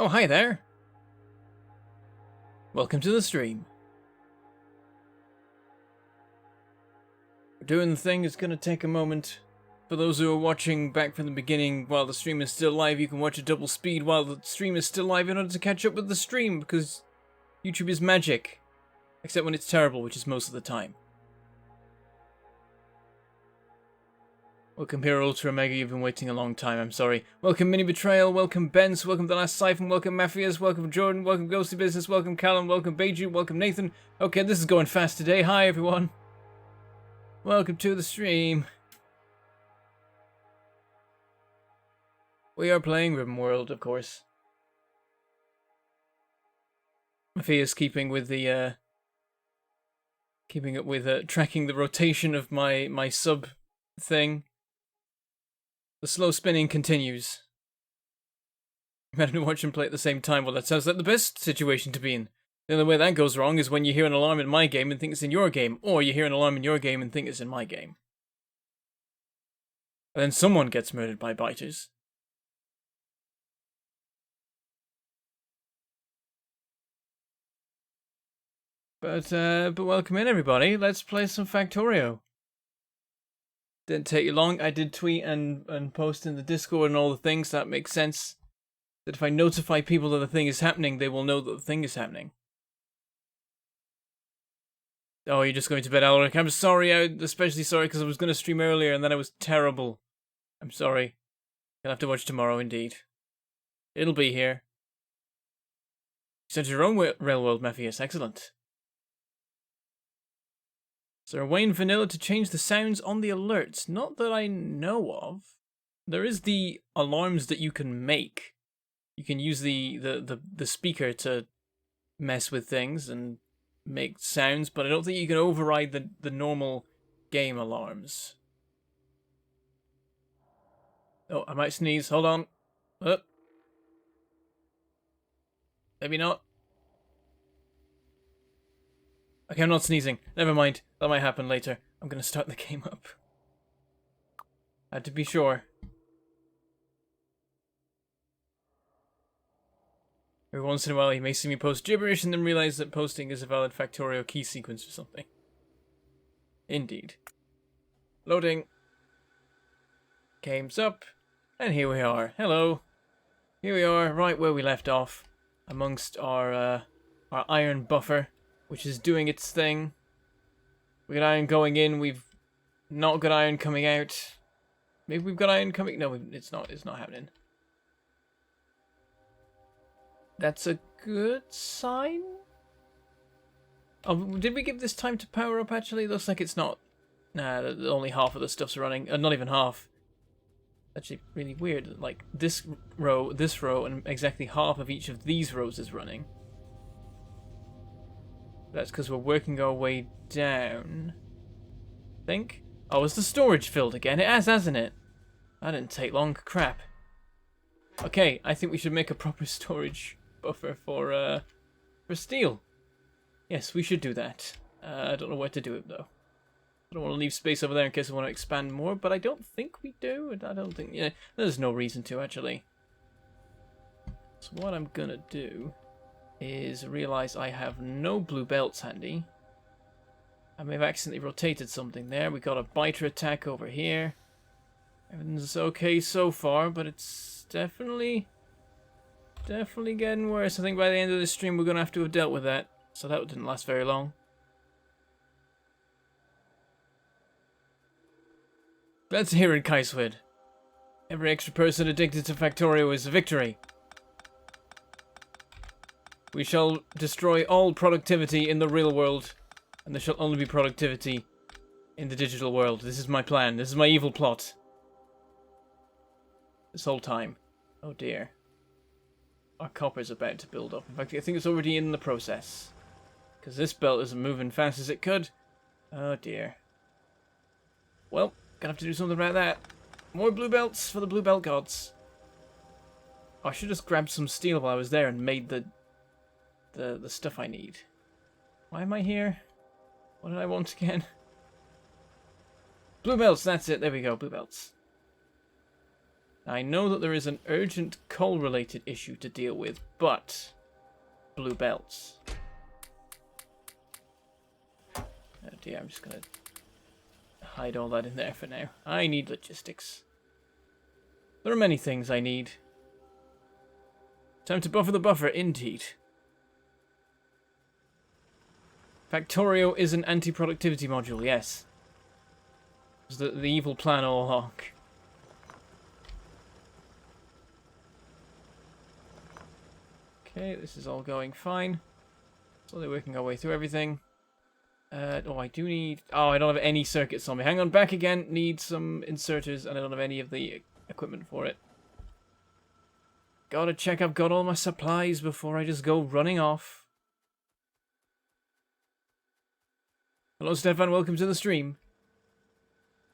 Oh, hi there. Welcome to the stream. We're doing the thing. It's going to take a moment. For those who are watching back from the beginning while the stream is still live, you can watch at double speed while the stream is still live in order to catch up with the stream, because YouTube is magic. Except when it's terrible, which is most of the time. Welcome here, Ultra Mega. You've been waiting a long time. I'm sorry. Welcome, Mini Betrayal. Welcome, Benz. Welcome, The Last Siphon. Welcome, Mafias. Welcome, Jordan. Welcome, Ghostly Business. Welcome, Callum. Welcome, Beiju. Welcome, Nathan. Okay, this is going fast today. Hi, everyone. Welcome to the stream. We are playing Ribbonworld, of course. Mafia's keeping with the, keeping up with, tracking the rotation of my sub thing. The slow spinning continues. Imagine to watch and play at the same time. Well, that sounds like the best situation to be in. The only way that goes wrong is when you hear an alarm in my game and think it's in your game, or you hear an alarm in your game and think it's in my game. And then someone gets murdered by biters. But welcome in, everybody. Let's play some Factorio. Didn't take you long. I did tweet and post in the Discord and all the things. That makes sense. That if I notify people that the thing is happening, they will know that the thing is happening. Oh, you're just going to bed, Alaric. I'm sorry. I'm especially sorry because I was going to stream earlier and then I was terrible. I'm sorry. You'll have to watch tomorrow, indeed. It'll be here. You sent your own Railworld, Mafias. Excellent. Is there a way in vanilla to change the sounds on the alerts? Not that I know of. There is the alarms that you can make. You can use the speaker to mess with things and make sounds, but I don't think you can override the normal game alarms. Oh, I might sneeze. Hold on. Maybe not. Okay, I'm not sneezing. Never mind. That might happen later. I'm gonna start the game up. Had to be sure. Every once in a while, you may see me post gibberish and then realize that posting is a valid Factorio key sequence or something. Indeed. Loading. Game's up. And here we are. Hello. Here we are, right where we left off. Amongst our iron buffer, which is doing its thing. We got iron going in, we've not got iron coming out. Maybe we've got iron coming... No, it's not happening. That's a good sign? Oh, did we give this time to power up, actually? Looks like it's not. Nah, only half of the stuff's running. Not even half. Actually, really weird. Like, this row, and exactly half of each of these rows is running. That's because we're working our way down. I think. Oh, is the storage filled again? It has, hasn't it? That didn't take long. Crap. Okay, I think we should make a proper storage buffer for steel. Yes, we should do that. I don't know where to do it though. I don't want to leave space over there in case I want to expand more, but I don't think we do. I don't think. Yeah, there's no reason to actually. So what I'm gonna do is realize I have no blue belts handy. I may have accidentally rotated something there. We got a biter attack over here. Everything's okay so far, but it's definitely getting worse. I think by the end of this stream we're going to have dealt with that. So that didn't last very long. Let's hear it, Kaiswid. Every extra person addicted to Factorio is a victory. We shall destroy all productivity in the real world, and there shall only be productivity in the digital world. This is my plan. This is my evil plot. This whole time. Oh dear. Our copper's about to build up. In fact, I think it's already in the process. Because this belt isn't moving fast as it could. Oh dear. Well, gonna have to do something about that. More blue belts for the blue belt gods. Oh, I should have just grabbed some steel while I was there and made the stuff I need. Why am I here? What did I want again? Blue belts, that's it. There we go, blue belts. I know that there is an urgent coal-related issue to deal with, but blue belts. Oh dear, I'm just gonna hide all that in there for now. I need logistics. There are many things I need. Time to buffer the buffer, indeed. Factorio is an anti-productivity module, yes. It was the evil plan all along. Okay, this is all going fine. Slowly working our way through everything. Oh, I do need... Oh, I don't have any circuits on me. Hang on, back again. Need some inserters, and I don't have any of the equipment for it. Gotta check I've got all my supplies before I just go running off. Hello, Stefan. Welcome to the stream.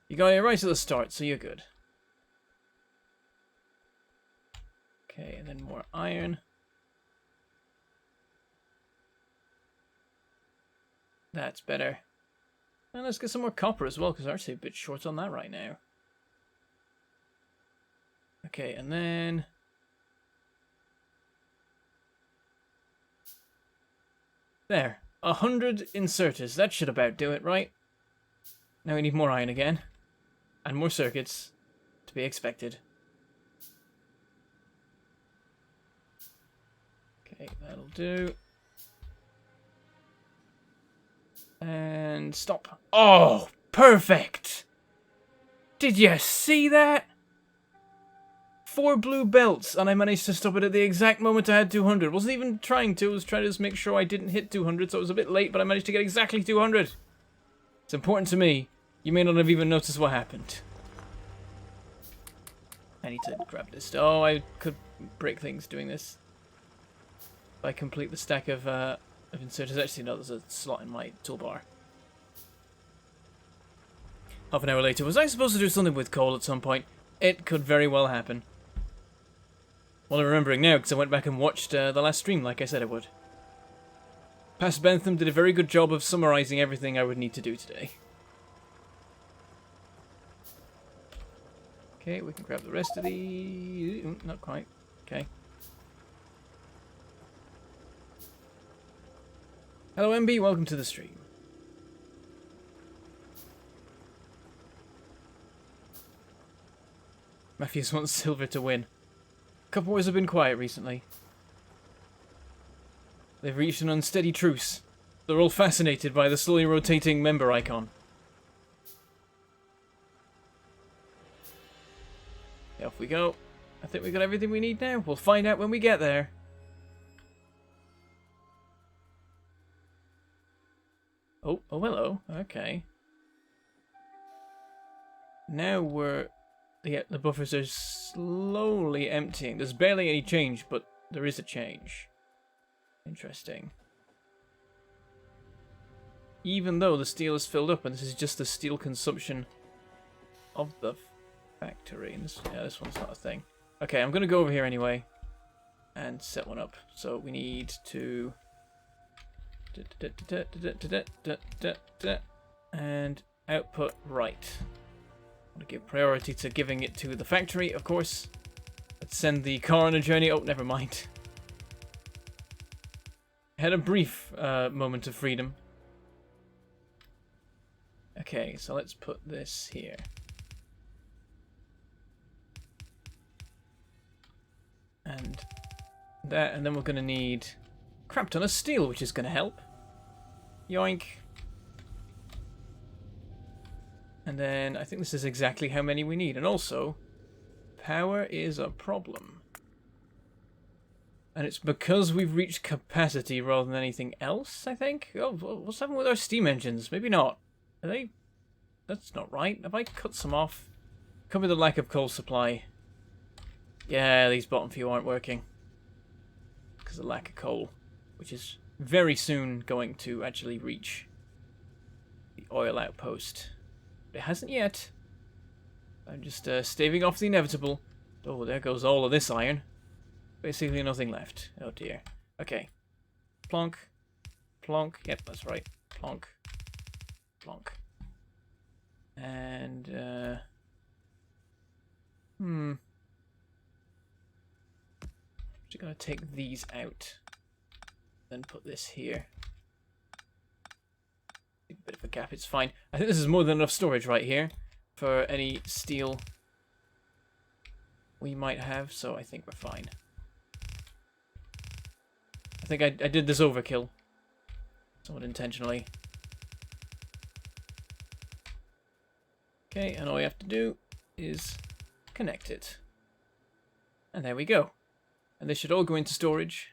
You got it right at the start, so you're good. Okay, and then more iron. That's better. And let's get some more copper as well, because we're actually a bit short on that right now. Okay, and then... There. 100 inserters. That should about do it, right? Now we need more iron again. And more circuits. To be expected. Okay, that'll do. And stop. Oh, perfect! Did you see that? 4 blue belts, and I managed to stop it at the exact moment I had 200. Wasn't even trying to, I was trying to just make sure I didn't hit 200, so it was a bit late, but I managed to get exactly 200. It's important to me. You may not have even noticed what happened. I need to grab this. Oh, I could break things doing this. If I complete the stack of inserters. Actually, no, there's a slot in my toolbar. Half an hour later. Was I supposed to do something with coal at some point? It could very well happen. Well, I'm remembering now because I went back and watched the last stream like I said I would. Pastor Bentham did a very good job of summarizing everything I would need to do today. Okay, we can grab the rest of the... Not quite. Okay. Hello MB, welcome to the stream. Matthews wants Silver to win. Couple wars have been quiet recently. They've reached an unsteady truce. They're all fascinated by the slowly rotating member icon. Off we go. I think we got everything we need now. We'll find out when we get there. Oh, hello. Okay. Now we're... Yeah, the buffers are slowly emptying. There's barely any change, but there is a change. Interesting. Even though the steel is filled up, and this is just the steel consumption of the factory. And this, yeah, this one's not a thing. Okay, I'm going to go over here anyway and set one up. So we need to... And output right. I'm going to give priority to giving it to the factory, of course. Let's send the car on a journey. Oh, never mind. Had a brief moment of freedom. Okay, so let's put this here. And that, and then we're going to need a crap ton of steel, which is going to help. Yoink. And then I think this is exactly how many we need. And also, power is a problem. And it's because we've reached capacity rather than anything else, I think. Oh, what's happening with our steam engines? Maybe not. Are they... That's not right. Have I cut some off? Could be the lack of coal supply. Yeah, these bottom few aren't working. Because of lack of coal. Which is very soon going to actually reach the oil outpost. But it hasn't yet. I'm just staving off the inevitable. Oh, there goes all of this iron. Basically nothing left. Oh dear. Okay. Plonk. Plonk. Yep, that's right. Plonk. Plonk. And, Just gotta take these out. Then put this here. A bit of a gap, it's fine. I think this is more than enough storage right here for any steel we might have, so I think we're fine. I think I did this overkill. Somewhat intentionally. Okay, and all we have to do is connect it. And there we go. And this should all go into storage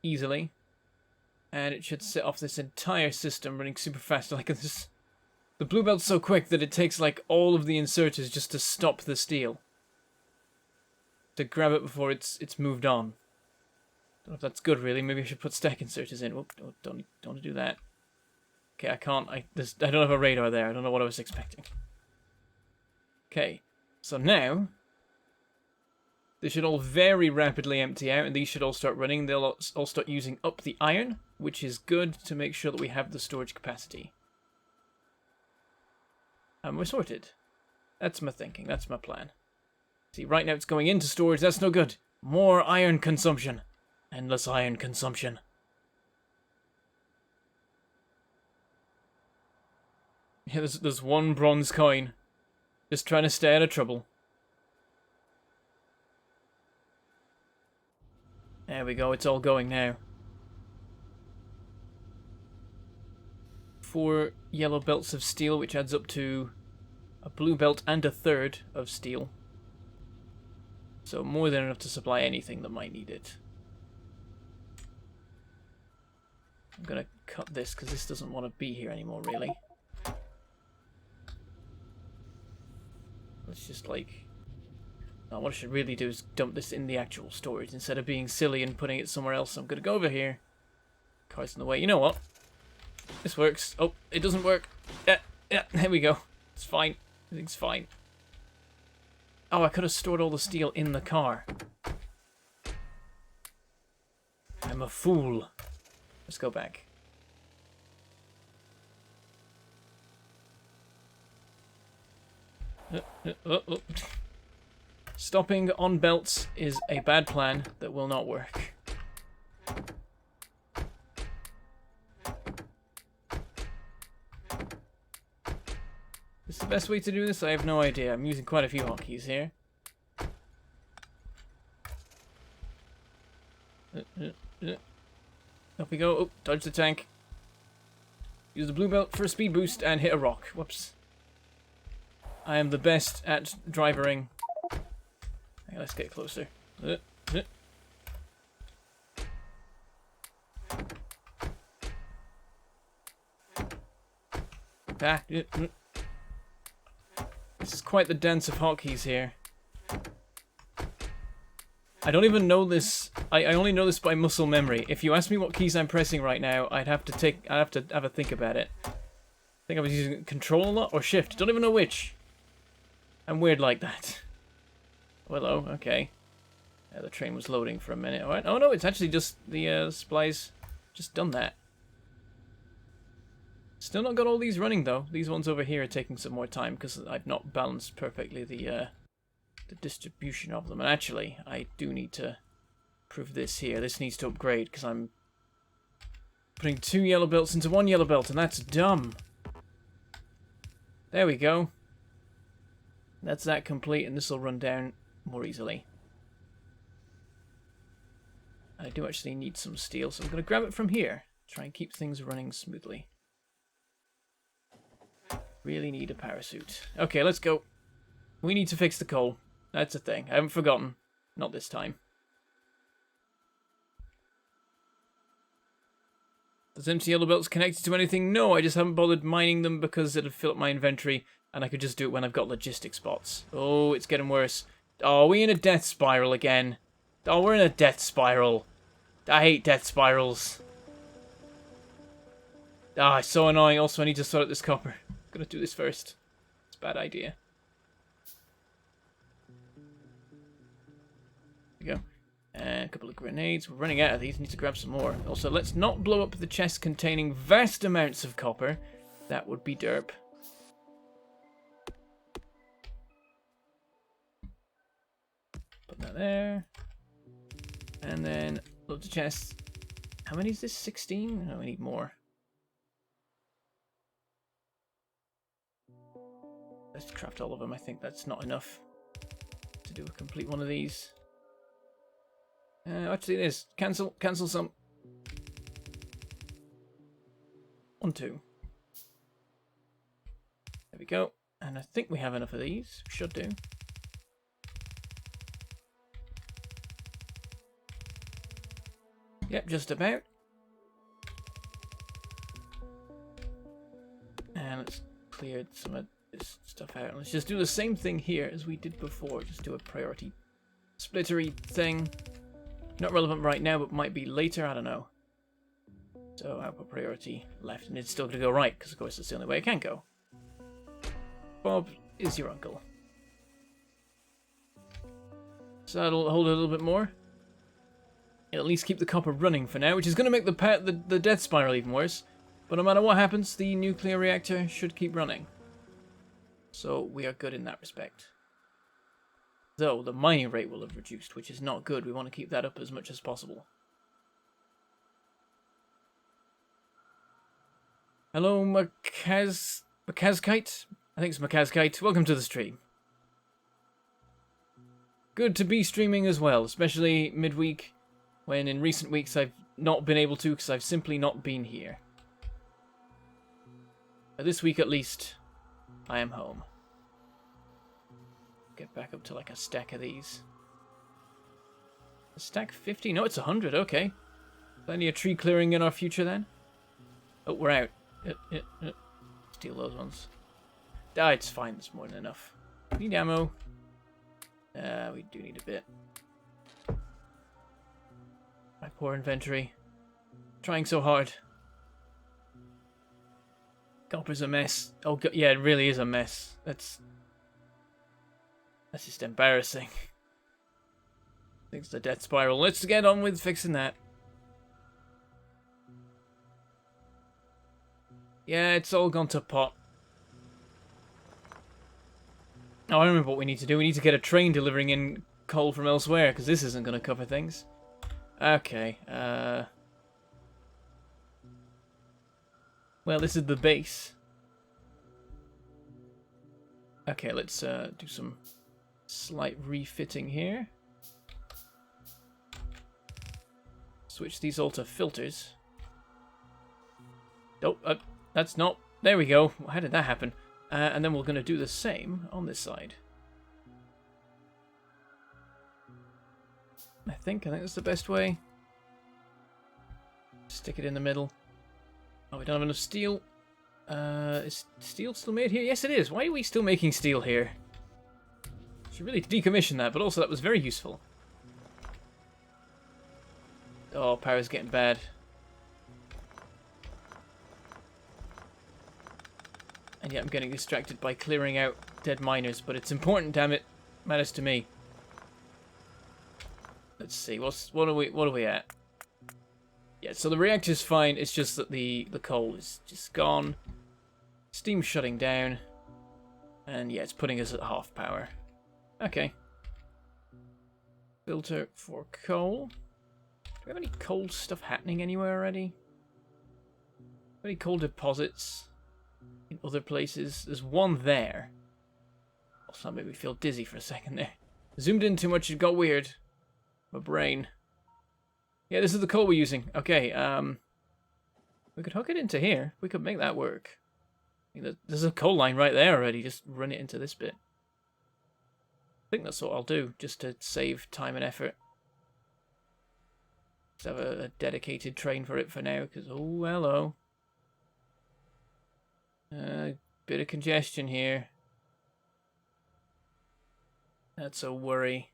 easily. And it should set off this entire system running super fast. Like this, the blue belt's so quick that it takes like all of the inserters just to stop the steel. To grab it before it's moved on. Don't know if that's good really. Maybe I should put stack inserters in. Whoop, don't want to do that. Okay, I can't. I don't have a radar there. I don't know what I was expecting. Okay, so now they should all very rapidly empty out, and these should all start running. They'll all start using up the iron, which is good to make sure that we have the storage capacity. And we're sorted. That's my thinking. That's my plan. See, right now it's going into storage. That's no good. More iron consumption. Endless iron consumption. Yeah, there's one bronze coin. Just trying to stay out of trouble. There we go, it's all going now. 4 yellow belts of steel, which adds up to a blue belt and a third of steel. So more than enough to supply anything that might need it. I'm gonna cut this because this doesn't want to be here anymore, really. Let's just like... No, what I should really do is dump this in the actual storage instead of being silly and putting it somewhere else. I'm gonna go over here. Car's in the way. You know what? This works. Oh, it doesn't work. Yeah, there we go. It's fine. Everything's fine. Oh, I could have stored all the steel in the car. I'm a fool. Let's go back. Stopping on belts is a bad plan that will not work. Is the best way to do this? I have no idea. I'm using quite a few hotkeys here. Up we go. Oh, dodge the tank. Use the blue belt for a speed boost and hit a rock. Whoops. I am the best at drivering. Okay, let's get closer. This is quite the dance of hotkeys here. I don't even know this. I only know this by muscle memory. If you ask me what keys I'm pressing right now, I'd have to have a think about it. I think I was using Control a lot or Shift. Don't even know which. I'm weird like that. Hello, okay. The train was loading for a minute. Alright. Oh no, it's actually just the supplies just done that. Still not got all these running though. These ones over here are taking some more time because I've not balanced perfectly the distribution of them. And actually, I do need to prove this here. This needs to upgrade because I'm putting 2 yellow belts into 1 yellow belt, and that's dumb. There we go. That's that complete, and this will run down more easily. I do actually need some steel, so I'm going to grab it from here. Try and keep things running smoothly. Really need a parachute. Okay, let's go. We need to fix the coal. That's a thing. I haven't forgotten. Not this time. Does empty yellow belts connected to anything? No, I just haven't bothered mining them because it'd fill up my inventory, and I could just do it when I've got logistic spots. Oh, it's getting worse. Oh, are we in a death spiral again? Oh, we're in a death spiral. I hate death spirals. Ah, it's so annoying. Also, I need to sort out this copper. I'm gonna do this first. It's a bad idea. There we go. And a couple of grenades. We're running out of these. Need to grab some more. Also, let's not blow up the chest containing vast amounts of copper. That would be derp. Put that there. And then load the chests. How many is this? 16? No, we need more. Let's craft all of them. I think that's not enough to do a complete one of these. Actually, it is. Cancel some. 1, 2. There we go. And I think we have enough of these. Should do. Yep, just about. And let's clear some of this stuff out. Let's just do the same thing here as we did before. Just do a priority splittery thing. Not relevant right now, but might be later. I don't know. So I'll put priority left, and it's still going to go right, because of course that's the only way it can go. Bob is your uncle. So that'll hold a little bit more. It'll at least keep the copper running for now, which is going to make the death spiral even worse. But no matter what happens, the nuclear reactor should keep running. So we are good in that respect. Though the mining rate will have reduced, which is not good. We want to keep that up as much as possible. Hello, Makazkite? I think it's Makazkite. Welcome to the stream. Good to be streaming as well, especially midweek, when in recent weeks I've not been able to because I've simply not been here. But this week at least, I am home. Get back up to like a stack of these. A stack 50? No, it's 100, okay. Plenty of tree clearing in our future then. Oh, we're out. Steal those ones. Ah, it's fine, it's more than enough. Need ammo. We do need a bit. My poor inventory. Trying so hard. Copper's a mess. Oh, God, yeah, it really is a mess. That's just embarrassing. I think it's the death spiral. Let's get on with fixing that. Yeah, it's all gone to pot. Oh, I remember what we need to do. We need to get a train delivering in coal from elsewhere, because this isn't going to cover things. Okay, well, this is the base. Okay, let's do some slight refitting here. Switch these all to filters. Oh, that's not... There we go. How did that happen? And then we're going to do the same on this side. I think that's the best way. Stick it in the middle. Oh, we don't have enough steel. Is steel still made here? Yes, it is. Why are we still making steel here? Should really decommission that, but also that was very useful. Oh, power's getting bad. And yet I'm getting distracted by clearing out dead miners, but it's important, damn it. Matters to me. Let's see, what are we at? Yeah, so the reactor's fine, it's just that the coal is just gone. Steam's shutting down. And yeah, it's putting us at half power. Okay. Filter for coal. Do we have any coal stuff happening anywhere already? Any coal deposits in other places? There's one there. Also, that made me feel dizzy for a second there. Zoomed in too much, it got weird. My brain. Yeah, this is the coal we're using. Okay, we could hook it into here. We could make that work. I mean, there's a coal line right there already. Just run it into this bit. I think that's what I'll do, just to save time and effort. Just have a dedicated train for it for now, because, oh, hello. Bit of congestion here. That's a worry.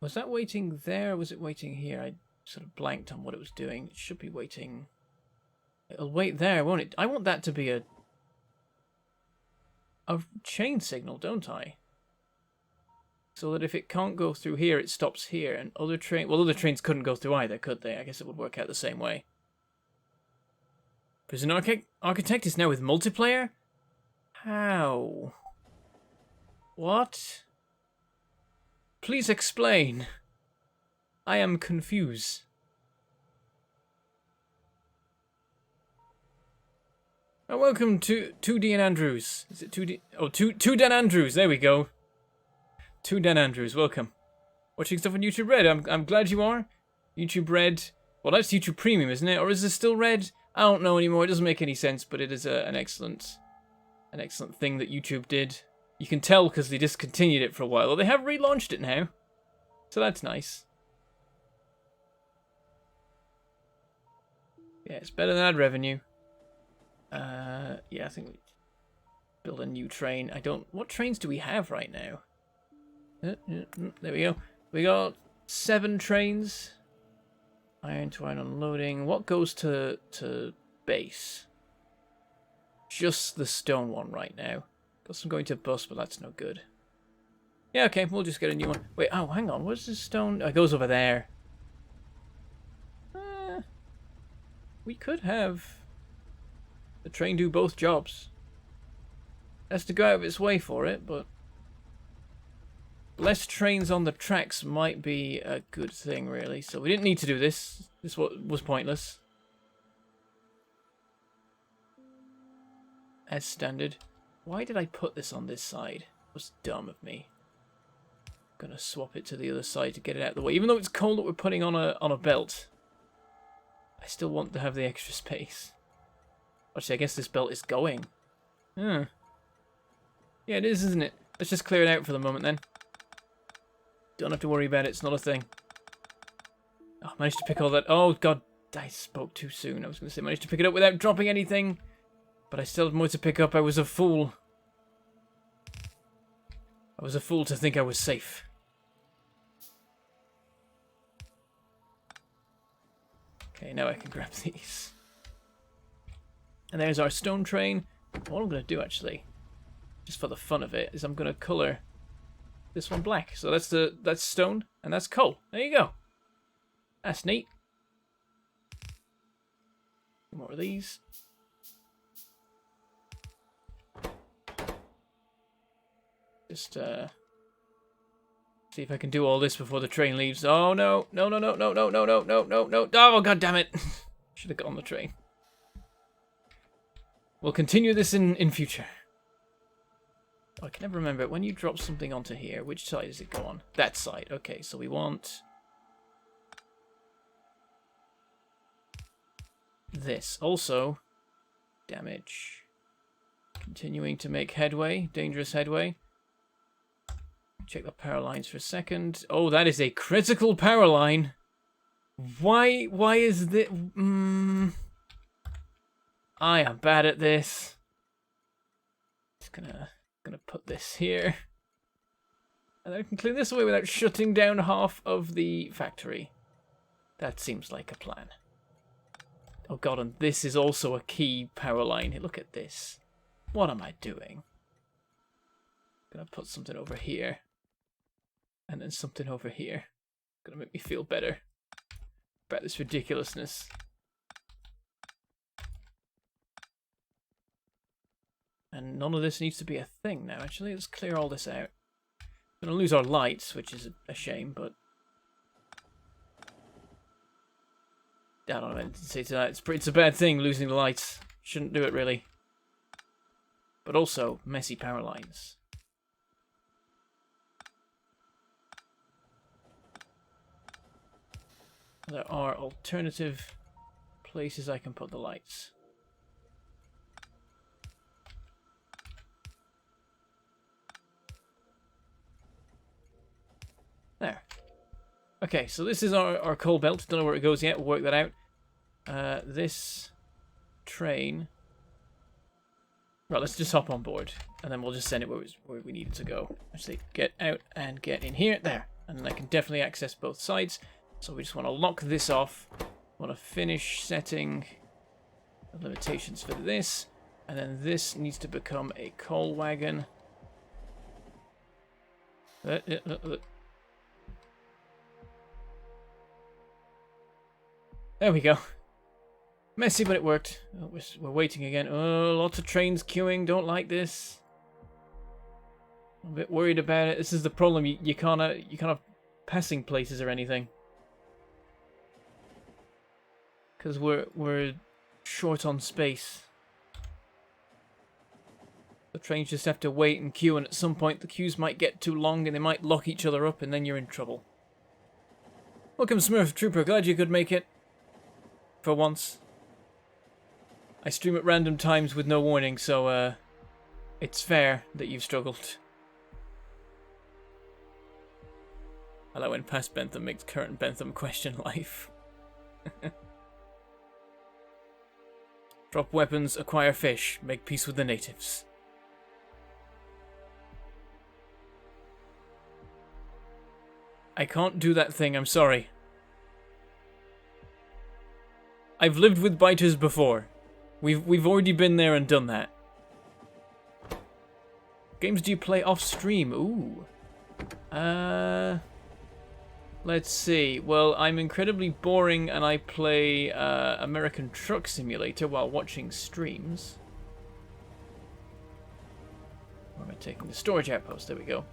Was that waiting there, or was it waiting here? I sort of blanked on what it was doing. It should be waiting... It'll wait there, won't it? I want that to be a chain signal, don't I? So that if it can't go through here, it stops here, and other trains couldn't go through either, could they? I guess it would work out the same way. Prison Architect is now with multiplayer? How? What? Please explain. I am confused. Oh, welcome to 2D and Andrews. Is it 2D? Oh, 2 Dan Andrews. There we go. 2 Dan Andrews. Welcome. Watching stuff on YouTube Red. I'm glad you are. YouTube Red. Well, that's YouTube Premium, isn't it? Or is it still Red? I don't know anymore. It doesn't make any sense, but it is an excellent thing that YouTube did. You can tell because they discontinued it for a while. Well, they have relaunched it now, so that's nice. Yeah, it's better than ad revenue. Yeah, I think we build a new train. What trains do we have right now? There we go. We got 7 trains. Iron to iron unloading. What goes to base? Just the stone one right now. Got some going to bus, but that's no good. Yeah, okay, we'll just get a new one. Wait, oh, hang on. Where's the stone? Oh, it goes over there. We could have the train do both jobs. Has to go out of its way for it, but less trains on the tracks might be a good thing, really. So we didn't need to do this. This was pointless. As standard. Why did I put this on this side? It was dumb of me. Gonna swap it to the other side to get it out of the way. Even though it's coal that we're putting on a belt, I still want to have the extra space. Actually, I guess this belt is going. Yeah, it is, isn't it? Let's just clear it out for the moment then. Don't have to worry about it. It's not a thing. Oh, managed to pick all that. Oh, God. I spoke too soon. I was going to say managed to pick it up without dropping anything. But I still had more to pick up. I was a fool. I was a fool to think I was safe. Okay, now I can grab these. And there's our stone train. What I'm going to do, actually, just for the fun of it, is I'm going to colour this one black. So that's stone, and that's coal. There you go. That's neat. More of these. Just see if I can do all this before the train leaves. Oh no. No. Oh, God damn it. Should have got on the train. We'll continue this in future. Oh, I can never remember. When you drop something onto here, which side does it go on? That side. Okay, so we want this. Also, damage. Continuing to make headway. Dangerous headway. Check the power lines for a second. Oh, that is a critical power line. Why is this? I am bad at this. Just gonna put this here. And then I can clear this away without shutting down half of the factory. That seems like a plan. Oh God, and this is also a key power line. Hey, look at this. What am I doing? Gonna put something over here. And then something over here. Gonna make me feel better about this ridiculousness. And none of this needs to be a thing now, actually. Let's clear all this out. We're gonna lose our lights, which is a shame, but I don't know what to say to that. It's a bad thing, losing the lights. Shouldn't do it, really. But also, messy power lines. There are alternative places I can put the lights. There. Okay, so this is our coal belt. Don't know where it goes yet. We'll work that out. This train. Right, let's just hop on board. And then we'll just send it where we need it to go. Actually, get out and get in here. There. And then I can definitely access both sides. So we just want to lock this off. Want to finish setting the limitations for this. And then this needs to become a coal wagon. There we go. Messy, but it worked. Oh, we're waiting again. Oh, lots of trains queuing. Don't like this. I'm a bit worried about it. This is the problem. You can't have passing places or anything. Because we're short on space. The trains just have to wait and queue, and at some point the queues might get too long and they might lock each other up, and then you're in trouble. Welcome, Smurf Trooper. Glad you could make it. For once. I stream at random times with no warning, so it's fair that you've struggled. I like when past Bentham makes current Bentham question life. Drop weapons, acquire fish, make peace with the natives. I can't do that thing, I'm sorry. I've lived with biters before. We've already been there and done that. Games do you play off stream? Ooh. Let's see. Well, I'm incredibly boring and I play American Truck Simulator while watching streams. Where am I taking the storage outpost? There we go.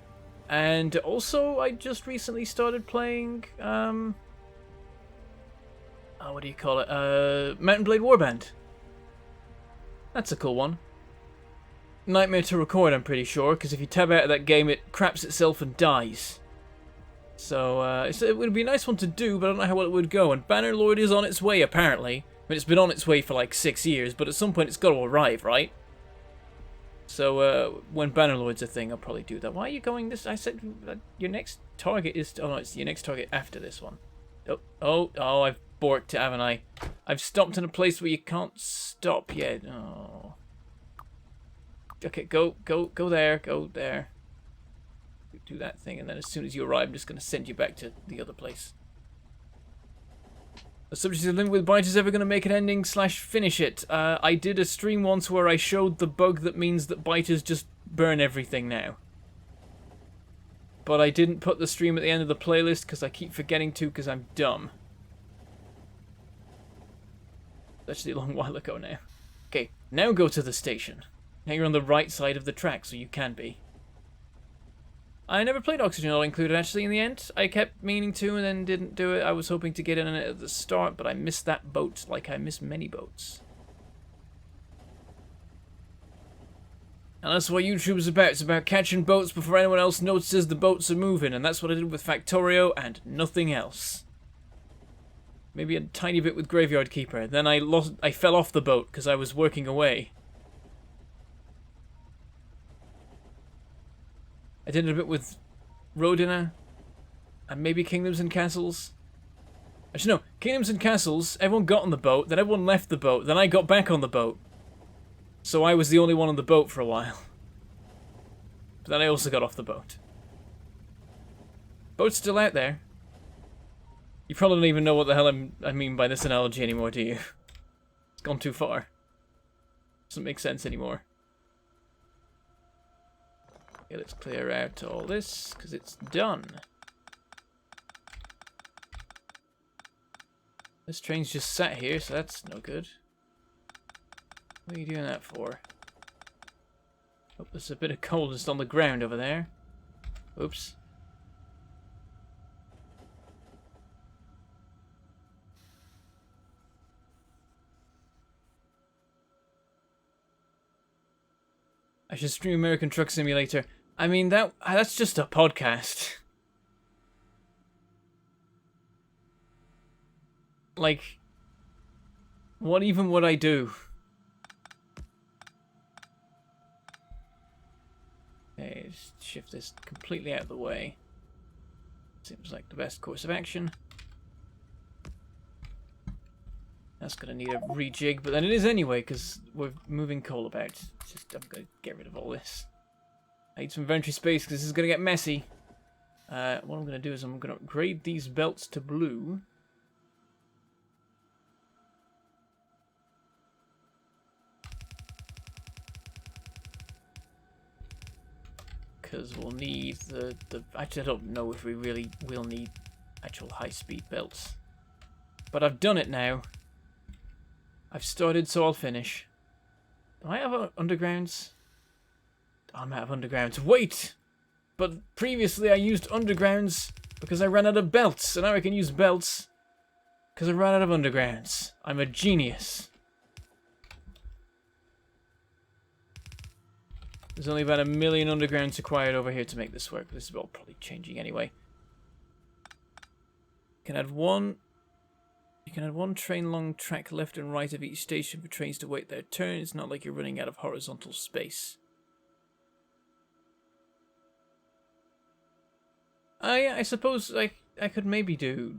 And also, I just recently started playing, what do you call it? Mountain Blade Warband. That's a cool one. Nightmare to record, I'm pretty sure, because if you tab out of that game, it craps itself and dies. So, it would be a nice one to do, but I don't know how well it would go. And Bannerlord is on its way, apparently. I mean, it's been on its way for like 6 years, but at some point it's got to arrive, right? So, when Bannerlord's a thing, I'll probably do that. Why are you going this? I said your next target is... Oh, no, it's your next target after this one. Oh, I've borked, haven't I? I've stopped in a place where you can't stop yet. Oh. Okay, go there, go there. Do that thing, and then as soon as you arrive, I'm just going to send you back to the other place. A subject to limit with biters ever going to make an ending / finish it. I did a stream once where I showed the bug that means that biters just burn everything now. But I didn't put the stream at the end of the playlist because I keep forgetting to because I'm dumb. Actually a long while ago now. Okay, now go to the station. Now you're on the right side of the track, so you can be. I never played Oxygen All Included, actually, in the end. I kept meaning to and then didn't do it. I was hoping to get in it at the start, but I missed that boat, like I miss many boats. And that's what YouTube's about. It's about catching boats before anyone else notices the boats are moving, and that's what I did with Factorio and nothing else. Maybe a tiny bit with Graveyard Keeper. Then I fell off the boat because I was working away. I did it a bit with Rodina, and maybe Kingdoms and Castles. Actually, no. Kingdoms and Castles, everyone got on the boat, then everyone left the boat, then I got back on the boat. So I was the only one on the boat for a while. But then I also got off the boat. Boat's still out there. You probably don't even know what the hell I mean by this analogy anymore, do you? It's gone too far. Doesn't make sense anymore. Okay, let's clear out all this, because it's done. This train's just sat here, so that's no good. What are you doing that for? Oh, there's a bit of coal just on the ground over there. Oops. I should stream American Truck Simulator. I mean, that's just a podcast. Like, what even would I do? Okay, just shift this completely out of the way. Seems like the best course of action. That's going to need a rejig, but then it is anyway, because we're moving coal about. I'm going to get rid of all this. I need some inventory space, because this is going to get messy. What I'm going to do is I'm going to upgrade these belts to blue. Because we'll need the... Actually, I don't know if we really will need actual high-speed belts. But I've done it now. I've started, so I'll finish. Do I have undergrounds? I'm out of undergrounds. Wait! But previously I used undergrounds because I ran out of belts, and now I can use belts because I ran out of undergrounds. I'm a genius. There's only about 1 million undergrounds required over here to make this work. This is all probably changing anyway. You can add one train long track left and right of each station for trains to wait their turn. It's not like you're running out of horizontal space. I suppose I could maybe do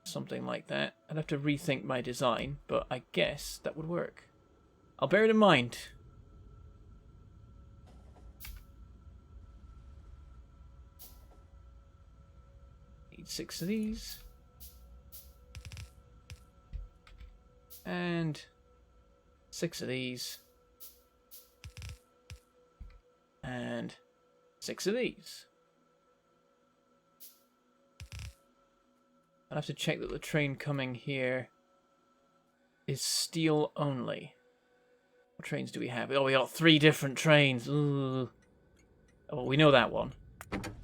something like that. I'd have to rethink my design, but I guess that would work. I'll bear it in mind. Need 6 of these. And 6 of these. And 6 of these. I'll have to check that the train coming here is steel only. What trains do we have? Oh, we got 3 different trains. Ooh. Oh, we know that one.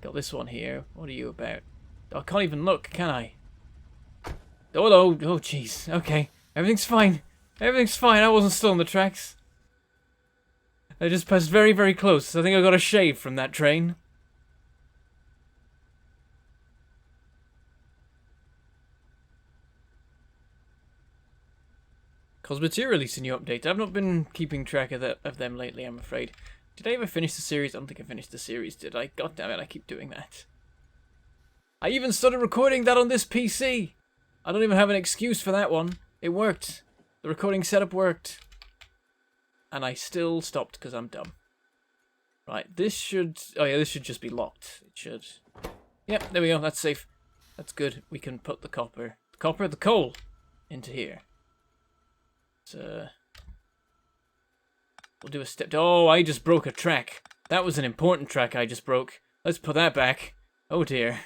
Got this one here. What are you about? Oh, I can't even look, can I? Oh, no. Oh, jeez. Okay. Everything's fine. Everything's fine. I wasn't still on the tracks. I just passed very, very close. I think I got a shave from that train. Cosmetia released a new update. I've not been keeping track of them lately, I'm afraid. Did I ever finish the series? I don't think I finished the series, did I? God damn it, I keep doing that. I even started recording that on this PC! I don't even have an excuse for that one. It worked. The recording setup worked. And I still stopped because I'm dumb. Right, this should... Oh yeah, this should just be locked. It should... Yep, there we go, that's safe. That's good. We can put the coal into here. So, we'll do a step... Oh, I just broke a track. That was an important track I just broke. Let's put that back. Oh dear.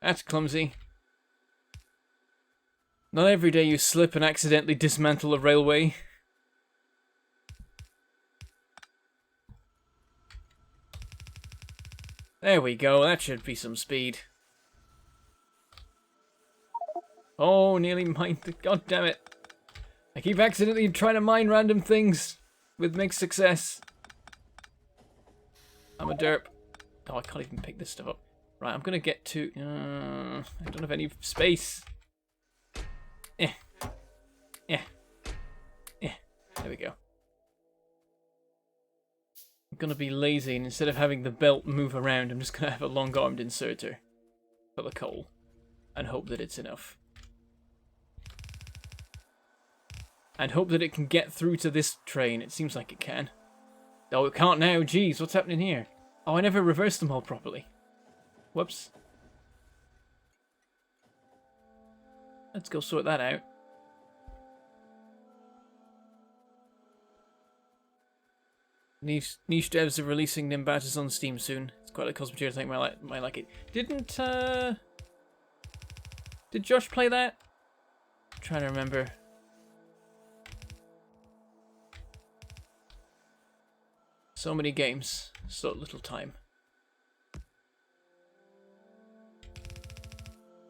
That's clumsy. Not every day you slip and accidentally dismantle a railway. There we go, that should be some speed. Oh, nearly mined the... God damn it. I keep accidentally trying to mine random things with mixed success. I'm a derp. Oh, I can't even pick this stuff up. Right, I'm gonna get to... I don't have any space. There we go. I'm gonna be lazy, and instead of having the belt move around, I'm just gonna have a long-armed inserter for the coal and hope that it's enough. And hope that it can get through to this train. It seems like it can. Oh, it can't now. Jeez, what's happening here? Oh, I never reversed them all properly. Whoops. Let's go sort that out. Niche devs are releasing Nimbatas on Steam soon. It's quite a cosmetic, I think might like it. Did Josh play that? I'm trying to remember. So many games, so little time. I'm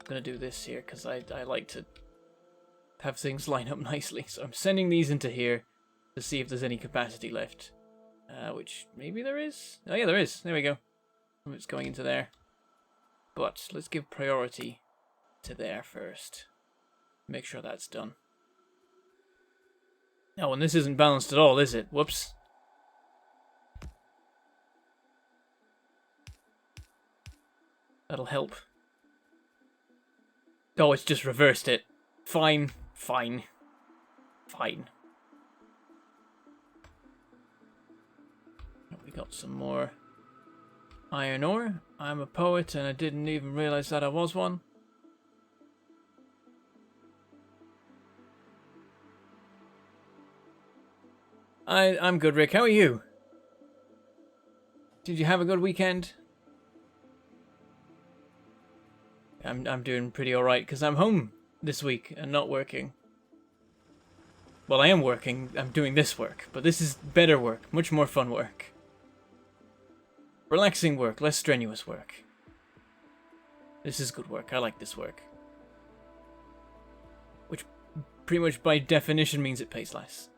gonna do this here because I like to have things line up nicely. So I'm sending these into here to see if there's any capacity left. Which maybe there is. Oh yeah, there is. There we go. It's going into there. But let's give priority to there first. Make sure that's done. Oh, and this isn't balanced at all, is it? Whoops. That'll help. Oh, it's just reversed it. Fine. Fine. Fine. We got some more iron ore. I'm a poet and I didn't even realize that I was one. I'm good, Rick. How are you? Did you have a good weekend? I'm doing pretty alright because I'm home this week and not working. Well, I am working. I'm doing this work, but this is better work, much more fun work. Relaxing work, less strenuous work. This is good work. I like this work. Which pretty much by definition means it pays less.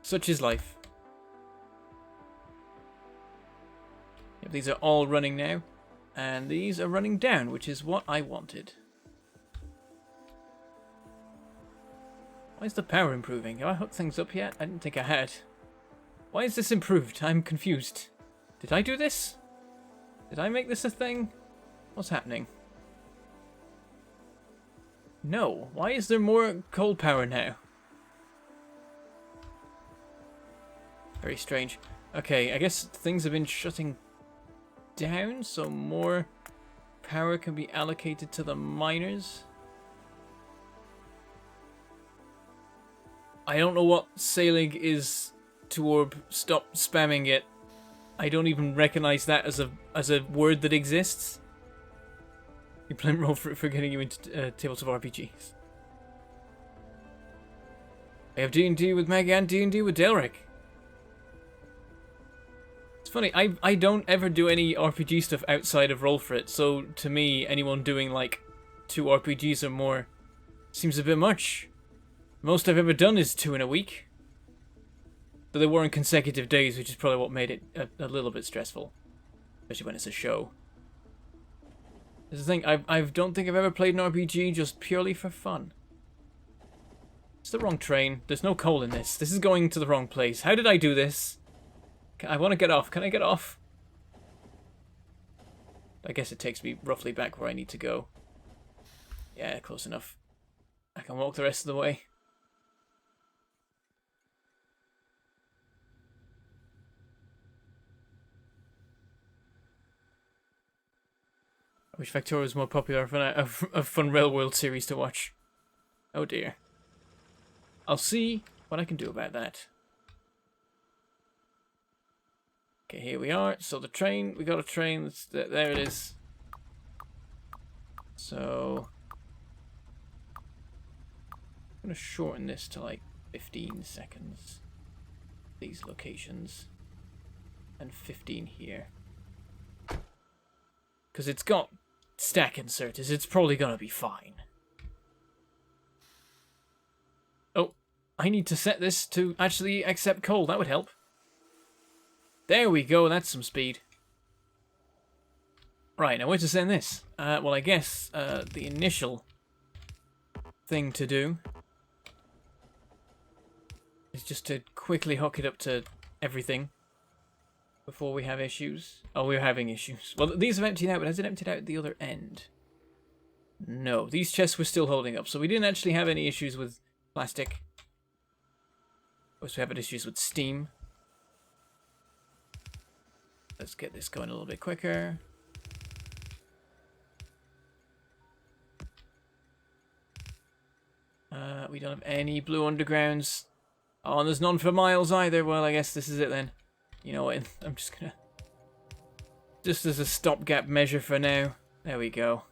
Such is life. Yep, these are all running now. And these are running down, which is what I wanted. Why is the power improving? Have I hooked things up yet? I didn't think I had. Why is this improved? I'm confused. Did I do this? Did I make this a thing? What's happening? No. Why is there more coal power now? Very strange. Okay, I guess things have been shutting down, so more power can be allocated to the miners. I don't know what sailing is to orb. Stop spamming it. I don't even recognize that as a word that exists. You blame roll for getting you into tabletop RPGs. I have D&D with Maggie and D&D with Delric. It's funny, I don't ever do any RPG stuff outside of Roll For It, so to me, anyone doing like 2 RPGs or more seems a bit much. Most I've ever done is 2 in a week. Though they weren't consecutive days, which is probably what made it a little bit stressful. Especially when it's a show. This is the thing, I don't think I've ever played an RPG just purely for fun. It's the wrong train. There's no coal in this. This is going to the wrong place. How did I do this? I want to get off. Can I get off? I guess it takes me roughly back where I need to go. Yeah, close enough. I can walk the rest of the way. I wish Factorio was more popular for a fun Railworld series to watch. Oh dear. I'll see what I can do about that. Okay, here we are. So the train, we got a train. There it is. So I'm going to shorten this to like 15 seconds. These locations. And 15 here. Because it's got stack inserters. It's probably going to be fine. Oh, I need to set this to actually accept coal. That would help. There we go, that's some speed. Right, now where to send this? Well, I guess the initial thing to do is just to quickly hook it up to everything before we have issues. Oh, we're having issues. Well, these have emptied out, but has it emptied out at the other end? No, these chests were still holding up, so we didn't actually have any issues with plastic. Of course, we have issues with steam. Let's get this going a little bit quicker. We don't have any blue undergrounds. Oh, and there's none for miles either. Well, I guess this is it then. You know what? I'm just gonna... Just as a stopgap measure for now. There we go.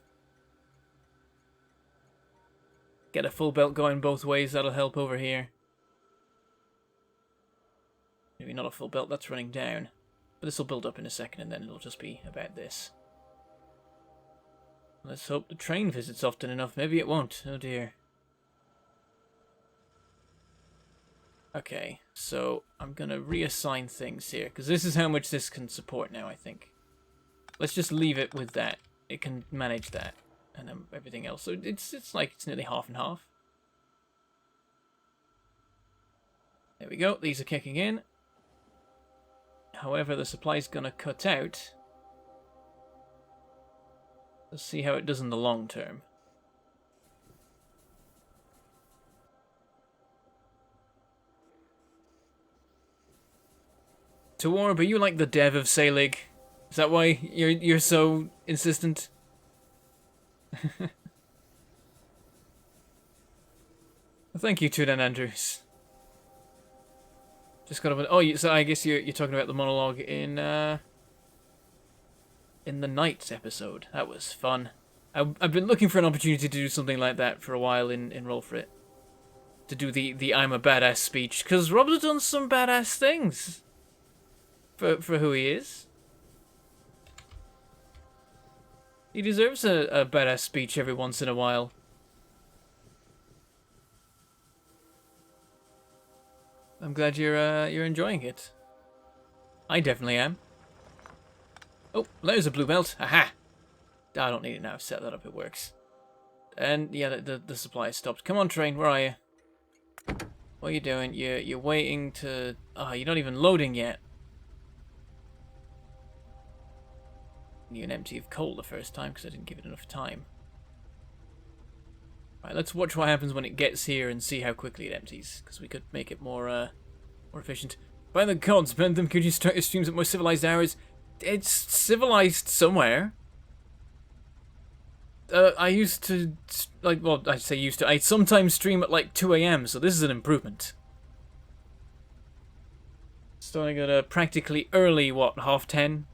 Get a full belt going both ways. That'll help over here. Maybe not a full belt. That's running down. But this will build up in a second and then it'll just be about this. Let's hope the train visits often enough. Maybe it won't. Oh dear. Okay, so I'm going to reassign things here. Because this is how much this can support now, I think. Let's just leave it with that. It can manage that. And then everything else. So it's like it's nearly half and half. There we go. These are kicking in. However, the supply's going to cut out. Let's see how it does in the long term. To Orb, are you like the dev of Selig? Is that why you're so insistent? Well, thank you, Tudan Andrews. Just got up. Oh, so I guess you're talking about the monologue in the Knights episode. That was fun. I've been looking for an opportunity to do something like that for a while in Roll For It. To do the I'm a badass speech, because Rob's done some badass things for who he is. He deserves a badass speech every once in a while. I'm glad you're enjoying it. I definitely am. Oh, there's a blue belt. Aha! I don't need it now. I've set that up. It works. And yeah, the supply has stopped. Come on, train. Where are you? What are you doing? You're waiting to... Oh, you're not even loading yet. You're empty of coal the first time because I didn't give it enough time. Right, let's watch what happens when it gets here and see how quickly it empties, because we could make it more efficient. By the gods, Bentham, could you start your streams at more civilized hours? It's civilized somewhere. I used to, like, well, I say used to, I sometimes stream at like 2 AM, so this is an improvement. Starting at a practically early, what, 10:30?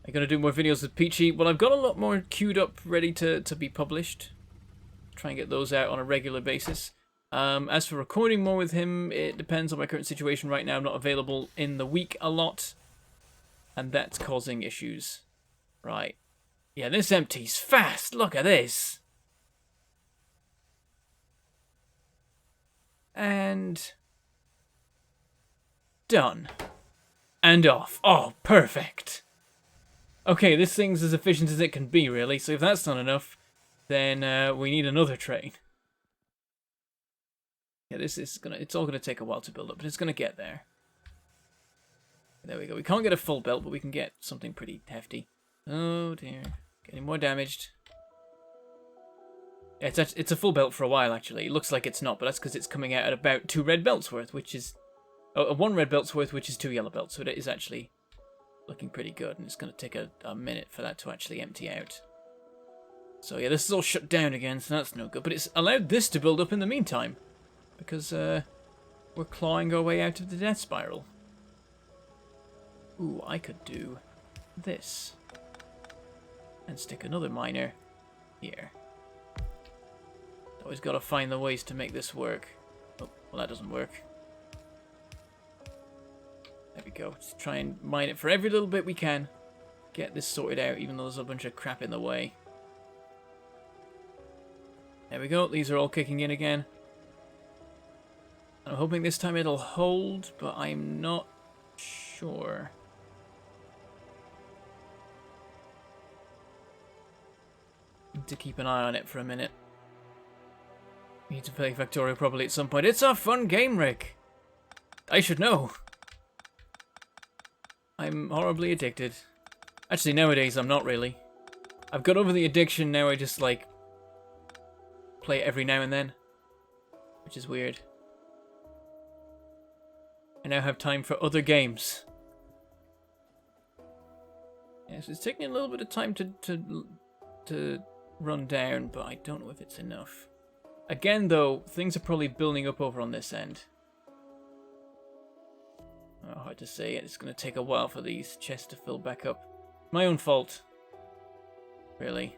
I'm going to do more videos with Peachy. Well, I've got a lot more queued up, ready to be published. Try and get those out on a regular basis. As for recording more with him, it depends on my current situation right now. I'm not available in the week a lot. And that's causing issues. Right. Yeah, this empties fast. Look at this. And... done. And off. Oh, perfect. Okay, this thing's as efficient as it can be, really. So if that's not enough, then we need another train. Yeah, this is gonna... it's all gonna take a while to build up, but it's gonna get there. There we go. We can't get a full belt, but we can get something pretty hefty. Oh dear. Getting more damaged. Yeah, it's a full belt for a while, actually. It looks like it's not, but that's because it's coming out at about 2 red belts worth, which is... oh, 1 red belt's worth, which is 2 yellow belts, so it is actually... looking pretty good, and it's going to take a minute for that to actually empty out. So yeah, this is all shut down again, so that's no good. But it's allowed this to build up in the meantime, because we're clawing our way out of the death spiral. Ooh, I could do this. And stick another miner here. Always got to find the ways to make this work. Oh, well that doesn't work. There we go. Just try and mine it for every little bit we can. Get this sorted out, even though there's a bunch of crap in the way. There we go. These are all kicking in again. I'm hoping this time it'll hold, but I'm not sure. Need to keep an eye on it for a minute. We need to play Factorio properly at some point. It's a fun game, Rick. I should know. I'm horribly addicted. Actually, nowadays, I'm not really. I've got over the addiction, now I just, like, play it every now and then. Which is weird. I now have time for other games. Yes, it's taking a little bit of time to run down, but I don't know if it's enough. Again, though, things are probably building up over on this end. Oh, hard to say. It's going to take a while for these chests to fill back up. My own fault. Really.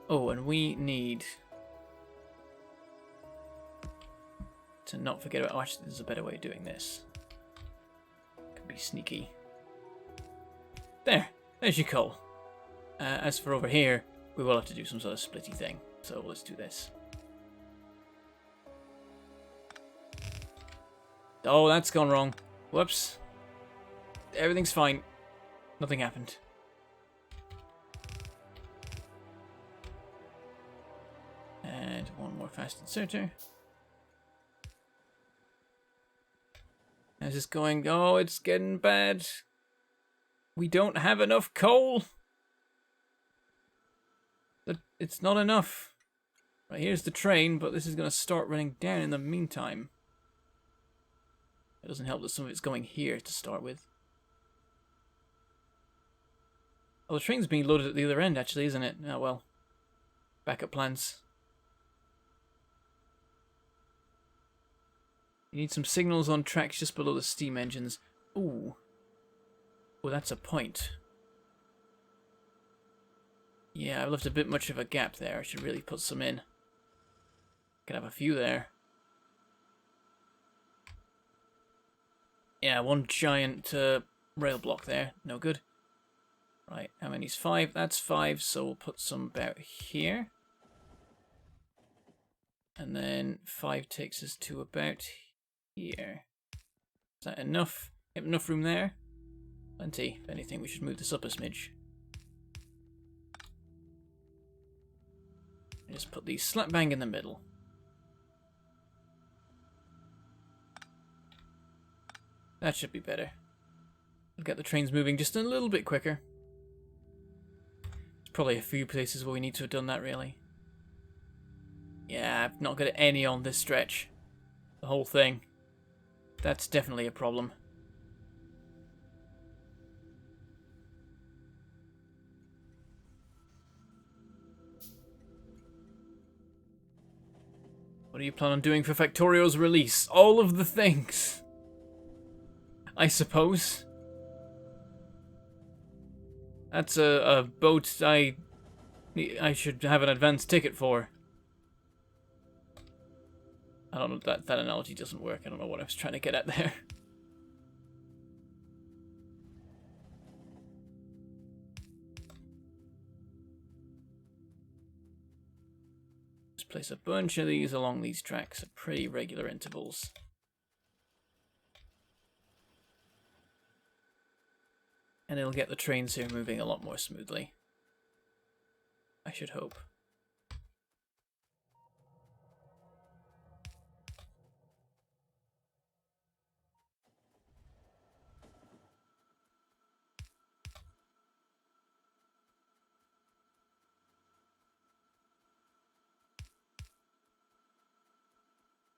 Oh, and we need to not forget about... oh, actually, there's a better way of doing this. Could be sneaky. There's your coal. As for over here, we will have to do some sort of splitty thing. So let's do this. Oh, that's gone wrong. Whoops. Everything's fine. Nothing happened. And one more fast inserter. How's this going? Oh, it's getting bad. We don't have enough coal. It's not enough. Right, here's the train, but this is going to start running down in the meantime. It doesn't help that some of it's going here to start with. Oh, the train's being loaded at the other end, actually, isn't it? Oh, well. Backup plans. You need some signals on tracks just below the steam engines. Ooh. Oh, that's a point. Yeah, I've left a bit much of a gap there. I should really put some in. Could have a few there. Yeah, one giant rail block there. No good. Right, how many's 5? That's 5, so we'll put some about here. And then 5 takes us to about here. Is that enough? Have enough room there? Plenty. If anything, we should move this up a smidge. And just put these slap bang in the middle. That should be better. We'll get the trains moving just a little bit quicker. There's probably a few places where we need to have done that, really. Yeah, I've not got any on this stretch. The whole thing. That's definitely a problem. What do you plan on doing for Factorio's release? All of the things, I suppose. That's a boat I should have an advance ticket for. I don't know, that analogy doesn't work. I don't know what I was trying to get at there. Just place a bunch of these along these tracks at pretty regular intervals. And it'll get the trains here moving a lot more smoothly. I should hope.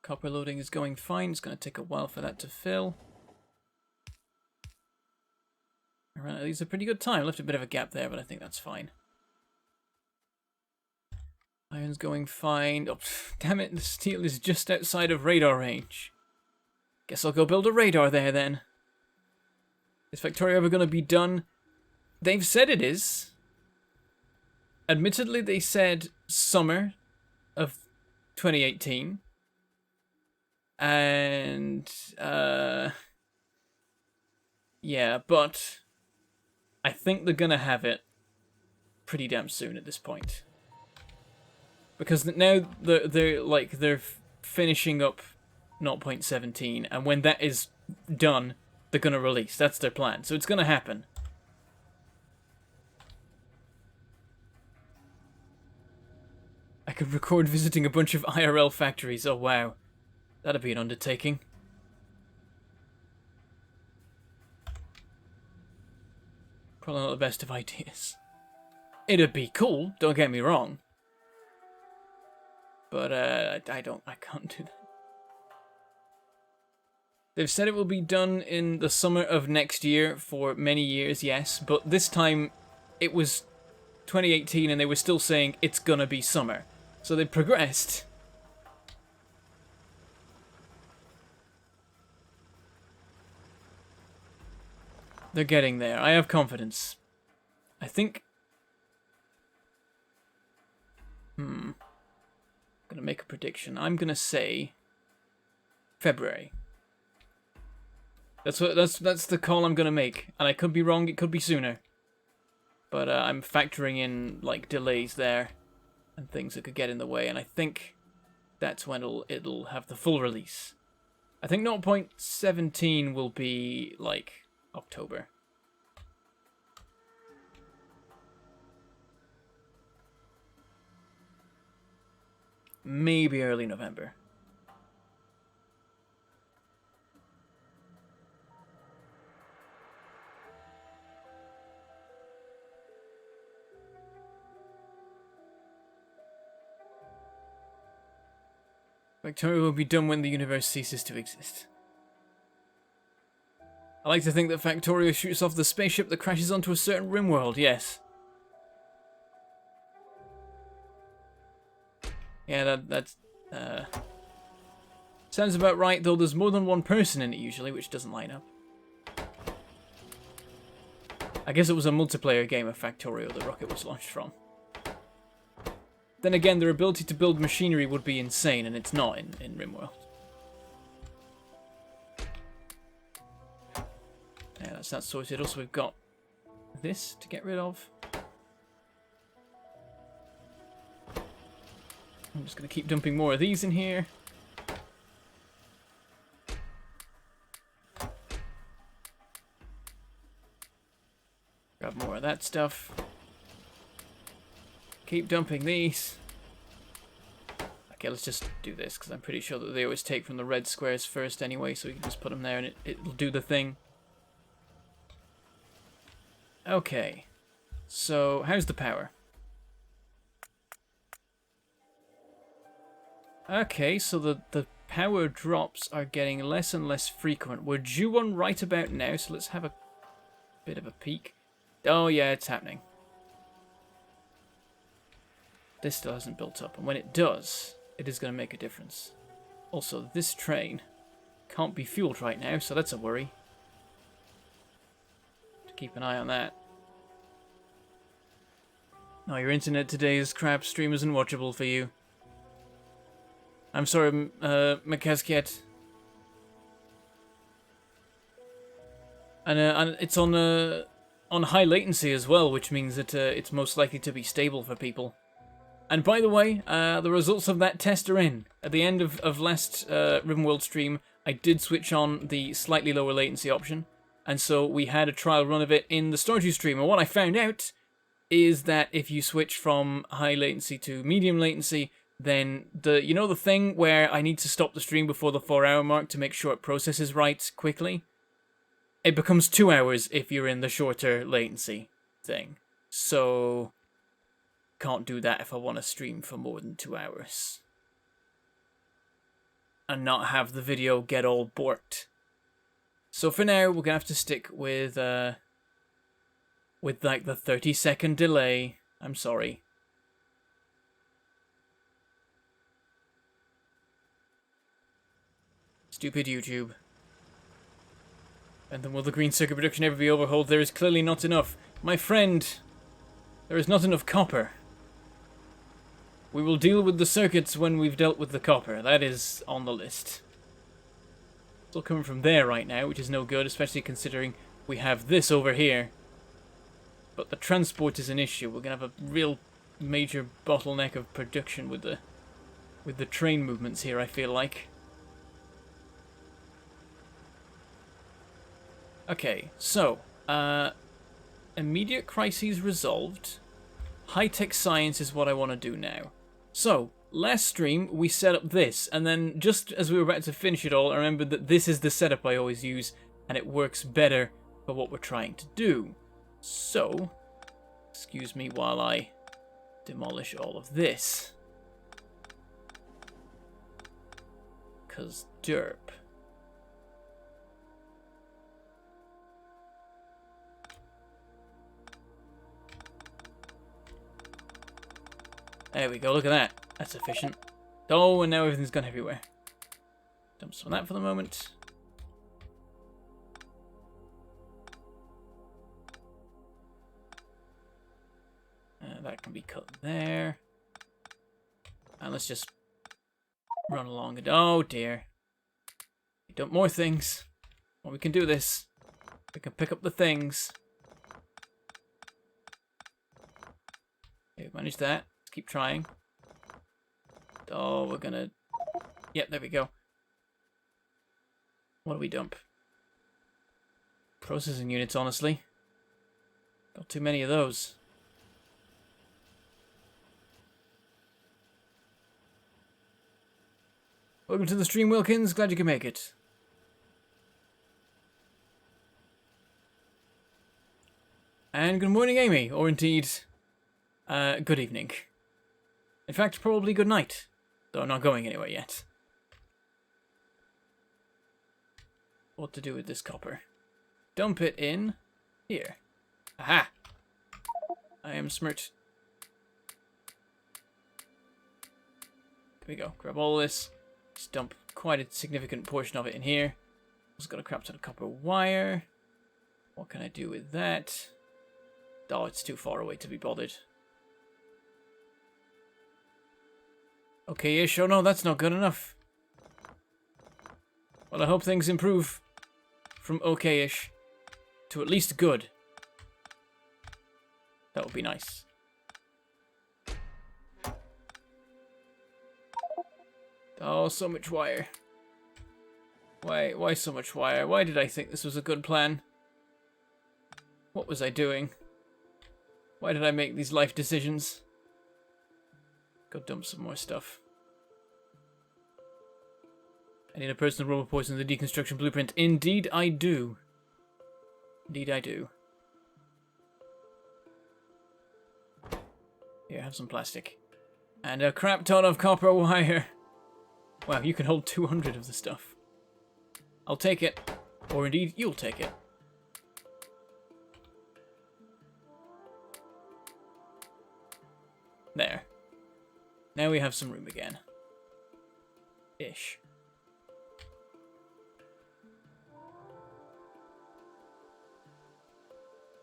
Copper loading is going fine. It's going to take a while for that to fill. I ran at least a pretty good time. Left a bit of a gap there, but I think that's fine. Iron's going fine. Oh, damn it, the steel is just outside of radar range. Guess I'll go build a radar there then. Is Factorio ever going to be done? They've said it is. Admittedly, they said summer of 2018. And, yeah, but I think they're gonna have it pretty damn soon at this point. Because now they're finishing up 0.17, and when that is done, they're gonna release. That's their plan, so it's gonna happen. I could record visiting a bunch of IRL factories. Oh wow. That'd be an undertaking. Probably not the best of ideas. It'd be cool, don't get me wrong. But I can't do that. They've said it will be done in the summer of next year for many years, yes, but this time it was 2018 and they were still saying it's gonna be summer. So they progressed. They're getting there. I have confidence. I think... I'm gonna make a prediction. I'm gonna say... February. That's the call I'm gonna make. And I could be wrong, it could be sooner. But I'm factoring in, like, delays there. And things that could get in the way. And I think that's when it'll have the full release. I think 0.17 will be, like... October. Maybe early November. Factorio will be done when the universe ceases to exist. I like to think that Factorio shoots off the spaceship that crashes onto a certain rim world, yes. Yeah, that's... sounds about right, though there's more than one person in it usually, which doesn't line up. I guess it was a multiplayer game of Factorio the rocket was launched from. Then again, their ability to build machinery would be insane, and it's not in Rimworld. Yeah, that's that sorted. Also, we've got this to get rid of. I'm just going to keep dumping more of these in here. Grab more of that stuff. Keep dumping these. Okay, let's just do this, because I'm pretty sure that they always take from the red squares first anyway, so we can just put them there and it'll do the thing. Okay, so how's the power? Okay, so the power drops are getting less and less frequent. We're due one right about now, so let's have a bit of a peek. Oh yeah, it's happening. This still hasn't built up, and when it does, it is going to make a difference. Also, this train can't be fueled right now, so that's a worry. To keep an eye on that. Oh, your internet today is crap. Stream isn't watchable for you. I'm sorry, Makasket. And it's on high latency as well, which means that it's most likely to be stable for people. And by the way, the results of that test are in. At the end of last Ribbonworld stream, I did switch on the slightly lower latency option, and so we had a trial run of it in the Stardew stream. And what I found out is that if you switch from high latency to medium latency, then the thing where I need to stop the stream before the 4-hour mark to make sure it processes right quickly, it becomes 2 hours if you're in the shorter latency thing. So can't do that if I want to stream for more than 2 hours and not have the video get all borked. So for now, we're gonna have to stick with like the 30-second delay. I'm sorry. Stupid YouTube. And then will the green circuit production ever be overhauled? There is clearly not enough. My friend, there is not enough copper. We will deal with the circuits when we've dealt with the copper. That is on the list. It's all coming from there right now, which is no good, especially considering we have this over here. But the transport is an issue. We're going to have a real major bottleneck of production with the train movements here, I feel like. Okay, so, immediate crises resolved. High-tech science is what I want to do now. So, last stream, we set up this, and then just as we were about to finish it all, I remembered that this is the setup I always use, and it works better for what we're trying to do. So, excuse me while I demolish all of this. 'Cause derp. There we go, look at that. That's efficient. Oh, and now everything's gone everywhere. Dump some of that for the moment. That can be cut there. And let's just run along and... Oh dear. Dump more things. Well, we can do this. We can pick up the things. Okay, manage that. Keep trying. Oh, we're gonna... Yep, there we go. What do we dump? Processing units, honestly. Got too many of those. Welcome to the stream, Wilkins. Glad you can make it. And good morning, Amy. Or indeed, good evening. In fact, probably good night. Though I'm not going anywhere yet. What to do with this copper? Dump it in here. Aha! I am smart. There we go. Grab all this. Just dump quite a significant portion of it in here. Also got a crap ton of copper wire. What can I do with that? Oh, it's too far away to be bothered. Okay-ish. Oh no, that's not good enough. Well, I hope things improve from okay-ish to at least good. That would be nice. Oh, so much wire. Why so much wire? Why did I think this was a good plan? What was I doing? Why did I make these life decisions? Go dump some more stuff. I need a personal role report in the deconstruction blueprint. Indeed I do. Indeed I do. Here, have some plastic. And a crap ton of copper wire. Wow, you can hold 200 of the stuff. I'll take it. Or indeed, you'll take it. There. Now we have some room again. Ish.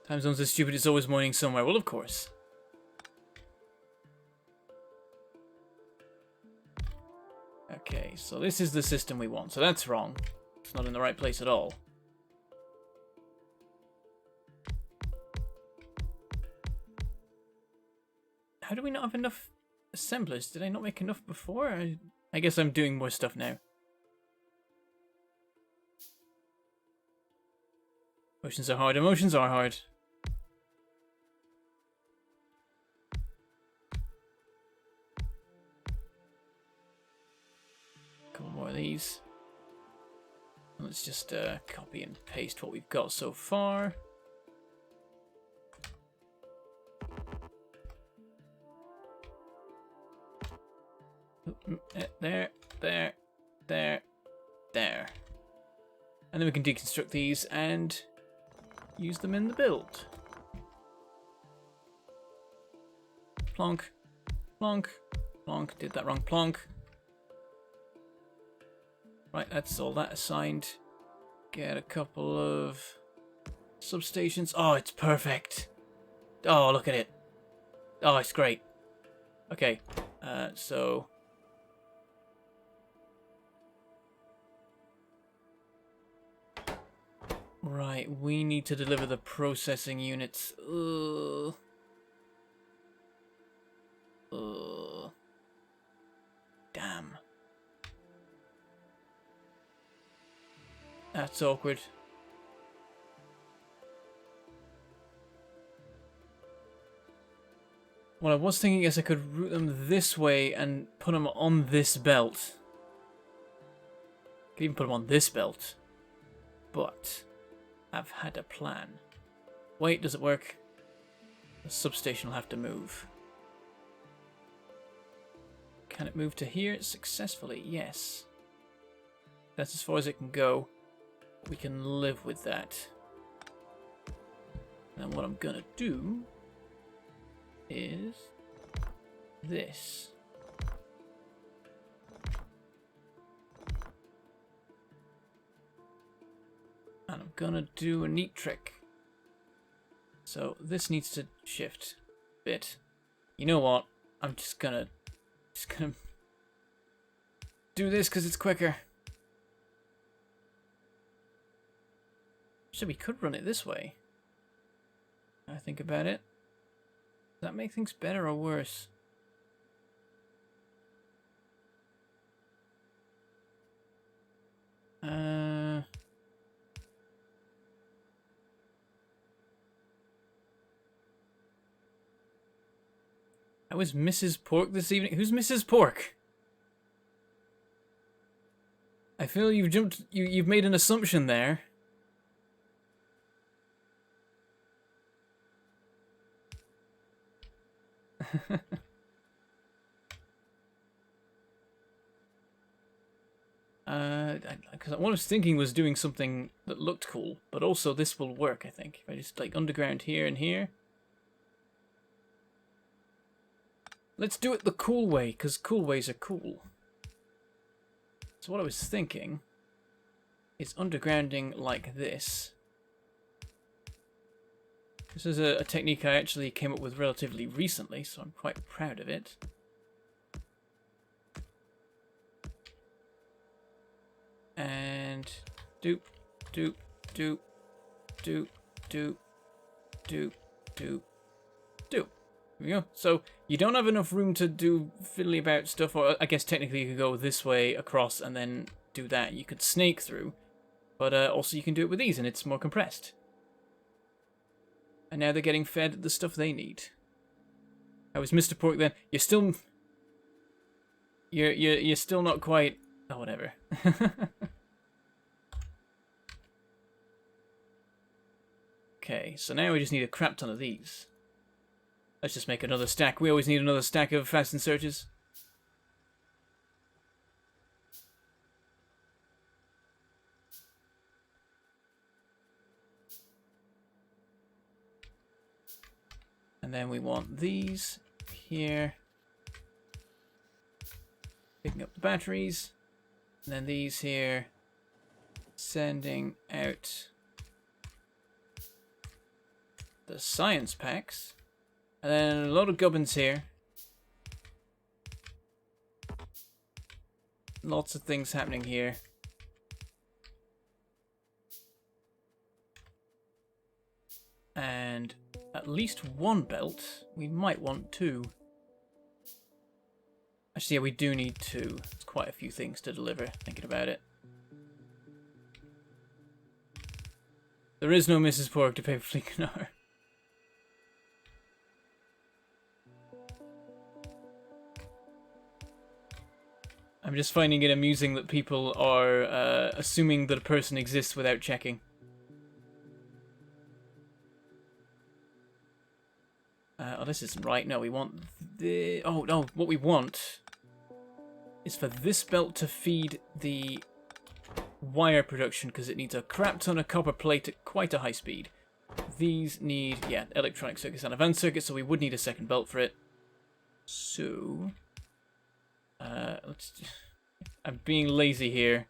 Time zones are stupid, it's always morning somewhere. Well, of course. Okay, so this is the system we want. So that's wrong. It's not in the right place at all. How do we not have enough assemblers? Did I not make enough before? I guess I'm doing more stuff now. Emotions are hard. Emotions are hard. Couple more of these. Let's just copy and paste what we've got so far. There, there, there, there. And then we can deconstruct these and use them in the build. Plonk, plonk, plonk. Did that wrong. Plonk. Right, that's all that assigned. Get a couple of substations. Oh, it's perfect. Oh, look at it. Oh, it's great. Okay, so... Right, we need to deliver the processing units. Damn. That's awkward. What I was thinking is I could route them this way and put them on this belt. Could even put them on this belt. But I've had a plan. Wait, does it work? The substation will have to move. Can it move to here successfully? Yes. That's as far as it can go. We can live with that. And what I'm gonna do is this. And I'm gonna do a neat trick. So this needs to shift a bit. You know what? I'm just gonna do this because it's quicker. So we could run it this way. I think about it. Does that make things better or worse? How is Mrs. Pork this evening? Who's Mrs. Pork? I feel you've made an assumption there. Because what I was thinking was doing something that looked cool, but also this will work, I think. If I just like underground here and here. Let's do it the cool way, because cool ways are cool. So what I was thinking is undergrounding like this. This is a technique I actually came up with relatively recently, so I'm quite proud of it. And doop, doop, doop, doop, doop, doop, doop, doop. There we go. So you don't have enough room to do fiddly about stuff, or I guess technically you could go this way across and then do that. You could snake through, but also you can do it with these, and it's more compressed. And now they're getting fed the stuff they need. How was Mr. Pork then? You're still... You're still not quite... Oh, whatever. Okay, so now we just need a crap ton of these. Let's just make another stack. We always need another stack of fast inserters. And then we want these here. Picking up the batteries. And then these here. Sending out the science packs. And then a load of gubbins here. Lots of things happening here. And at least one belt. We might want two. Actually, yeah, we do need two. There's quite a few things to deliver, thinking about it. There is no Mrs. Pork to pay for Fleeknar. I'm just finding it amusing that people are assuming that a person exists without checking. Oh, this isn't right. No, we want the... Oh, no, what we want is for this belt to feed the wire production, because it needs a crap ton of copper plate at quite a high speed. These need, yeah, electronic circuits and advanced circuits, so we would need a second belt for it. So... I'm being lazy here,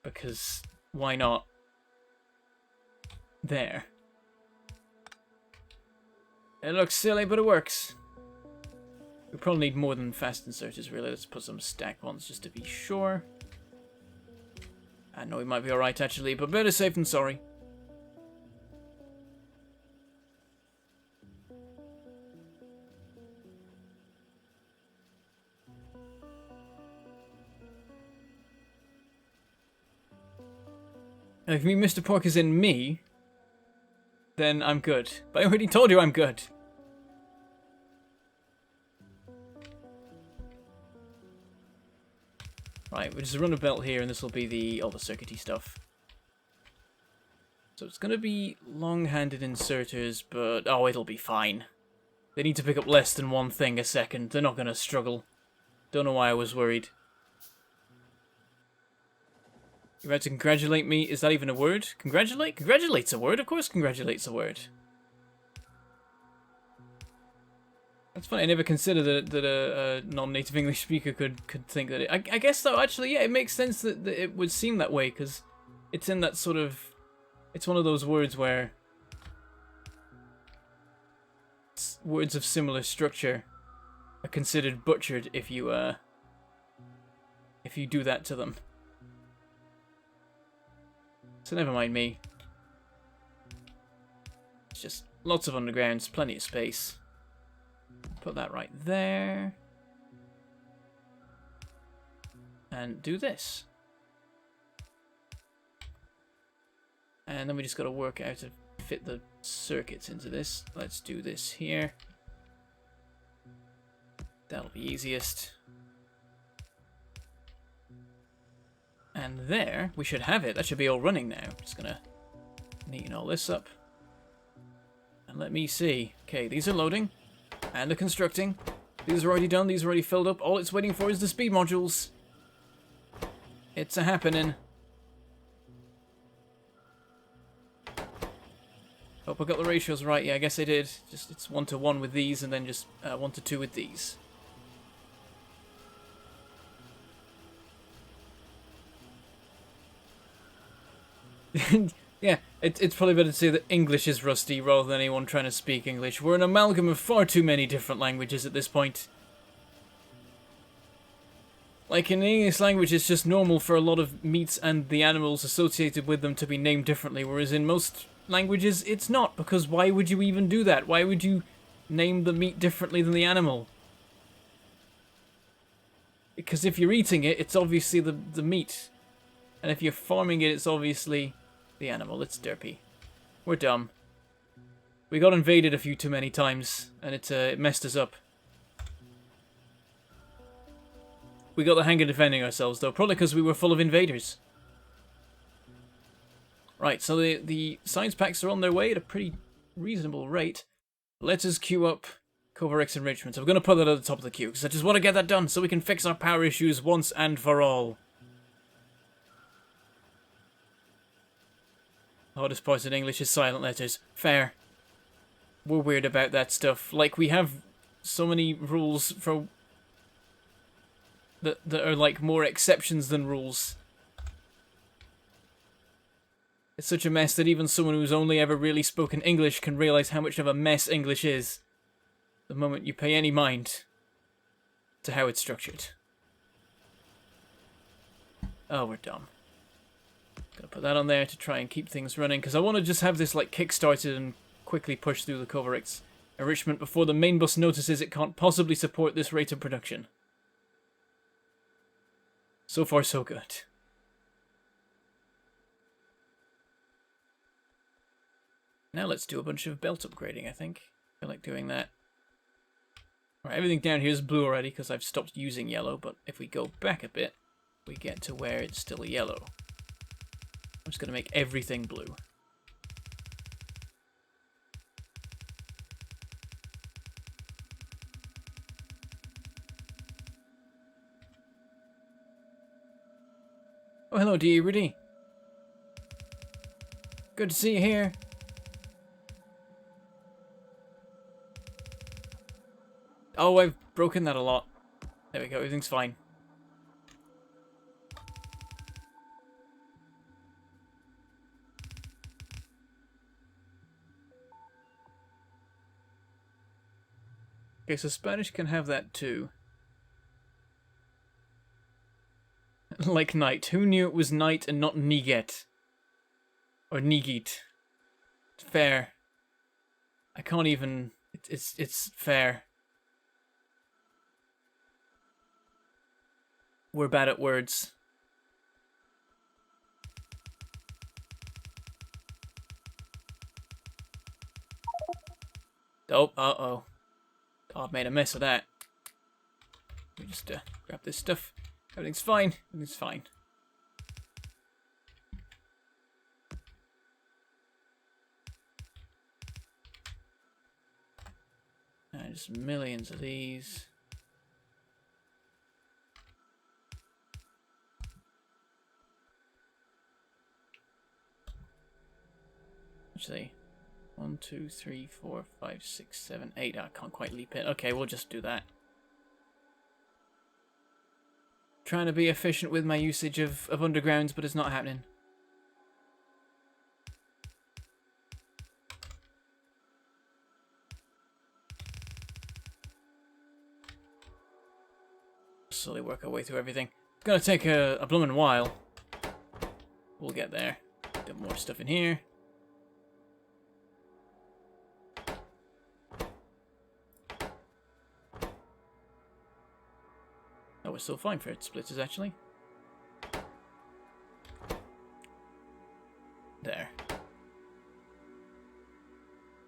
because why not? There. It looks silly, but it works. We probably need more than fast inserters, really. Let's put some stack ones just to be sure. I know we might be alright, actually, but better safe than sorry. And if you mean Mr. Pork is in me, then I'm good. But I already told you I'm good. Right, we'll just run a belt here, and this will be all the circuity stuff. So it's going to be long-handed inserters, but... Oh, it'll be fine. They need to pick up less than one thing a second. They're not going to struggle. Don't know why I was worried. You're about to congratulate me? Is that even a word? Congratulate? Congratulate's a word. Of course congratulate's a word. That's funny. I never considered that a non-native English speaker could think that it... I guess, though, actually, yeah, it makes sense that it would seem that way, because it's in that sort of... It's one of those words where... words of similar structure are considered butchered if you do that to them. So never mind me. It's just lots of undergrounds, plenty of space. Put that right there. And do this. And then we just got to work out to fit the circuits into this. Let's do this here. That'll be easiest. And there, we should have it. That should be all running now. Just gonna neaten all this up. And let me see. Okay, these are loading. And they're constructing. These are already done. These are already filled up. All it's waiting for is the speed modules. It's a happening. Hope I got the ratios right. Yeah, I guess I did. Just it's 1-to-1 with these, and then just 1-to-2 with these. Yeah, it's probably better to say that English is rusty rather than anyone trying to speak English. We're an amalgam of far too many different languages at this point. Like in the English language, it's just normal for a lot of meats and the animals associated with them to be named differently, whereas in most languages, it's not, because why would you even do that? Why would you name the meat differently than the animal? Because if you're eating it, it's obviously the meat. And if you're farming it, it's obviously the animal. It's derpy. We're dumb. We got invaded a few too many times, and it messed us up. We got the hang of defending ourselves, though, probably because we were full of invaders. Right, so the science packs are on their way at a pretty reasonable rate. Let us queue up Kovarex enrichment. So we're going to put that at the top of the queue, because I just want to get that done so we can fix our power issues once and for all. The hardest part in English is silent letters. Fair. We're weird about that stuff. Like, we have so many rules for... that are, like, more exceptions than rules. It's such a mess that even someone who's only ever really spoken English can realize how much of a mess English is the moment you pay any mind to how it's structured. Oh, we're dumb. Gonna put that on there to try and keep things running, because I want to just have this, like, kick-started and quickly push through the Kovarex enrichment before the main bus notices it can't possibly support this rate of production. So far, so good. Now let's do a bunch of belt upgrading, I think. I feel like doing that. Right, everything down here is blue already because I've stopped using yellow, but if we go back a bit, we get to where it's still yellow. I'm just going to make everything blue. Oh, hello, D. Rudy. Good to see you here. Oh, I've broken that a lot. There we go, everything's fine. Okay, so Spanish can have that too. Like night. Who knew it was night and not niget? Or nigit. Fair. I can't even... It's fair. We're bad at words. Oh, uh-oh. Oh, I've made a mess of that. Let me just grab this stuff. Everything's fine. Everything's fine. Just millions of these. Actually, 1, 2, 3, 4, 5, 6, 7, 8. I can't quite leap it. Okay, we'll just do that. Trying to be efficient with my usage of undergrounds, but it's not happening. Slowly work our way through everything. It's gonna take a blooming while. We'll get there. Got more stuff in here. Oh, we're still fine for splitters, actually. There.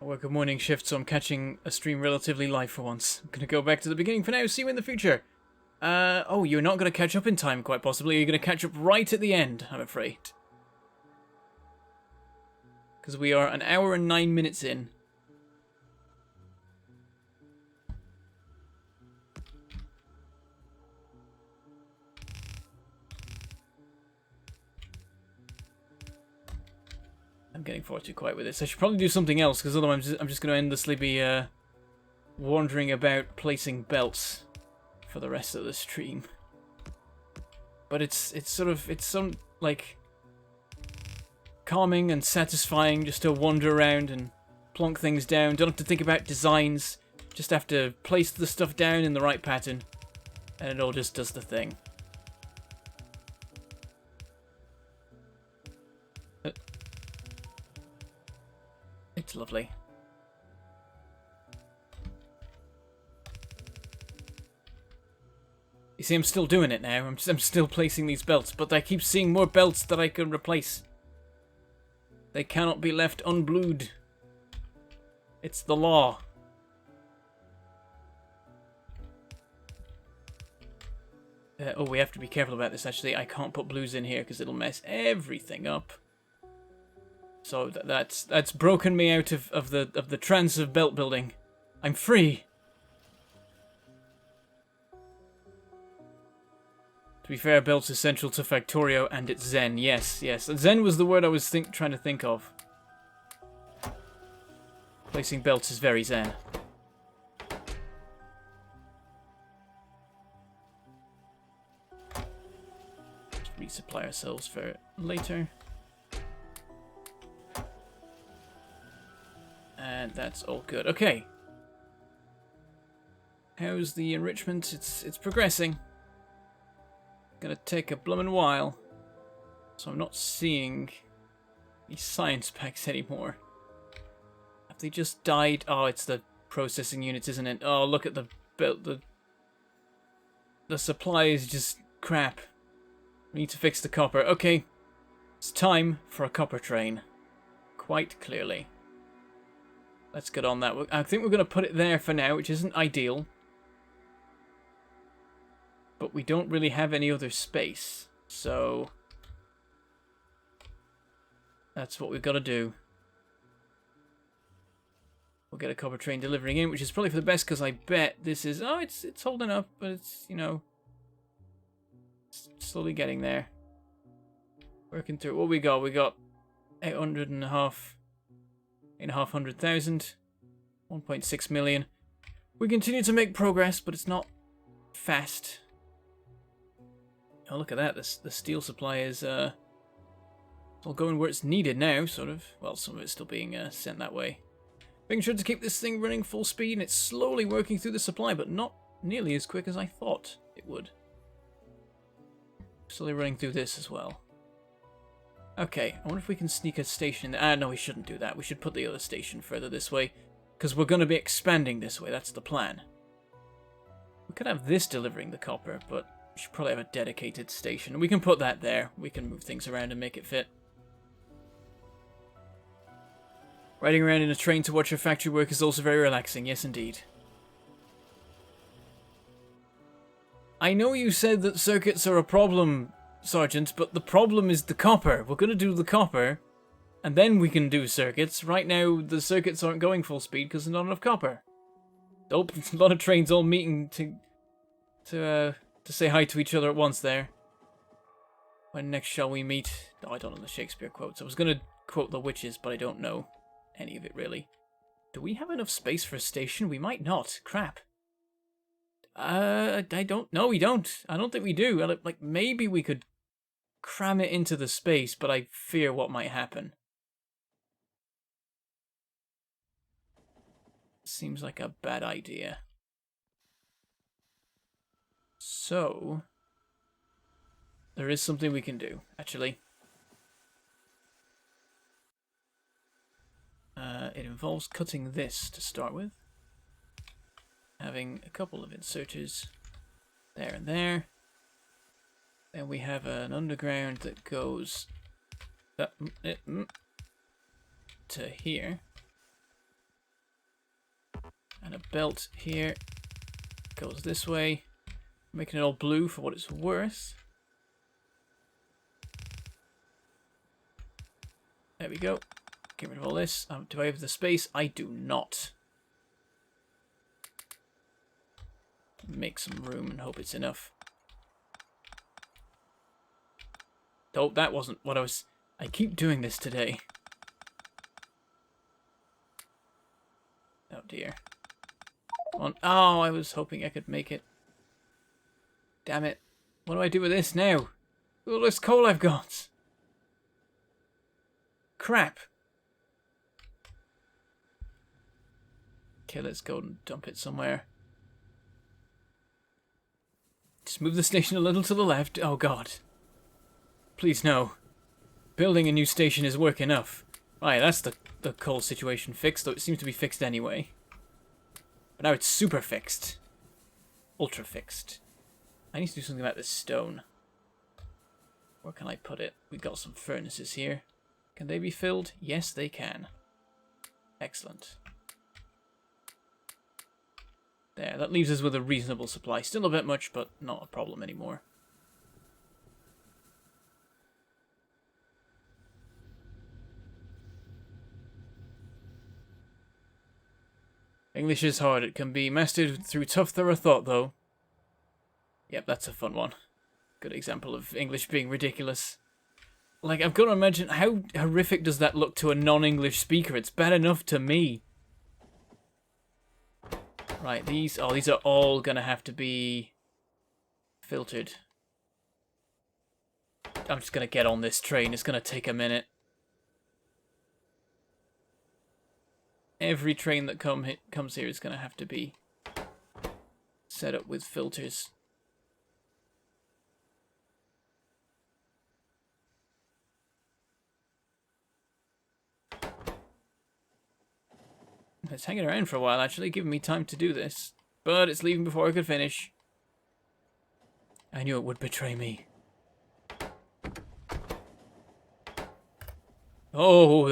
I work a morning shift, so I'm catching a stream relatively live for once. I'm gonna go back to the beginning for now. See you in the future. Oh, you're not gonna catch up in time, quite possibly. You're gonna catch up right at the end, I'm afraid. Because we are an hour and 9 minutes in. I'm getting far too quiet with this. I should probably do something else, because otherwise I'm just going to endlessly be wandering about placing belts for the rest of the stream. But it's some, like, calming and satisfying just to wander around and plonk things down. Don't have to think about designs. Just have to place the stuff down in the right pattern. And it all just does the thing. It's lovely. You see, I'm still doing it now. I'm still placing these belts, but I keep seeing more belts that I can replace. They cannot be left unblued. It's the law. Oh, we have to be careful about this, actually. I can't put blues in here because it'll mess everything up. So that's broken me out of the trance of belt building. I'm free. To be fair, belts is central to Factorio and it's Zen. Yes, yes. Zen was the word I was trying to think of. Placing belts is very Zen. Let's resupply ourselves for later. And that's all good. Okay. How's the enrichment? It's progressing. Gonna take a bloomin' while. So I'm not seeing these science packs anymore. Have they just died? Oh, it's the processing units, isn't it? Oh, look at the supply is just crap. We need to fix the copper. Okay. It's time for a copper train. Quite clearly. Let's get on that. I think we're going to put it there for now, which isn't ideal. But we don't really have any other space. So that's what we've got to do. We'll get a copper train delivering in, which is probably for the best because I bet this is... Oh, it's holding up, but it's, you know, slowly getting there. Working through what we got. We got 800,000, 1.6 million. We continue to make progress, but it's not fast. Oh, look at that. The steel supply is all going where it's needed now, sort of. Well, some of it's still being sent that way. Making sure to keep this thing running full speed, and it's slowly working through the supply, but not nearly as quick as I thought it would. Slowly running through this as well. Okay, I wonder if we can sneak a station. No, we shouldn't do that. We should put the other station further this way, because we're going to be expanding this way. That's the plan. We could have this delivering the copper, but we should probably have a dedicated station. We can put that there. We can move things around and make it fit. Riding around in a train to watch your factory work is also very relaxing. Yes, indeed. I know you said that circuits are a problem, Sergeant, but the problem is the copper. We're going to do the copper, and then we can do circuits. Right now, the circuits aren't going full speed because there's not enough copper. Oh, a lot of trains all meeting to say hi to each other at once there. When next shall we meet? Oh, I don't know the Shakespeare quotes. I was going to quote the witches, but I don't know any of it, really. Do we have enough space for a station? We might not. Crap. I don't... No, we don't. I don't think we do. Like, maybe we could cram it into the space, but I fear what might happen. Seems like a bad idea. So, there is something we can do, actually. It involves cutting this to start with. Having a couple of inserters there and there. Then we have an underground that goes to here. And a belt here goes this way. Making it all blue for what it's worth. There we go. Get rid of all this. Do I have the space? I do not. Make some room and hope it's enough. Oh, that wasn't what I was... I keep doing this today. Oh dear. Come on. Oh, I was hoping I could make it. Damn it. What do I do with this now? All this coal I've got. crap. Okay, let's go and dump it somewhere. Just move the station a little to the left. Oh god. Please no. Building a new station is work enough. Right, that's the coal situation fixed, though it seems to be fixed anyway. But now it's super fixed. Ultra fixed. I need to do something about this stone. Where can I put it? We've got some furnaces here. Can they be filled? Yes, they can. Excellent. There, that leaves us with a reasonable supply. Still a bit much, but not a problem anymore. English is hard. It can be mastered through tough, thorough thought, though. Yep, that's a fun one. Good example of English being ridiculous. Like, I've got to imagine, how horrific does that look to a non-English speaker? It's bad enough to me. Right, these are all going to have to be filtered. I'm just going to get on this train. It's going to take a minute. Every train that comes here is going to have to be set up with filters. It's hanging around for a while, actually, giving me time to do this. But it's leaving before I could finish. I knew it would betray me. Oh,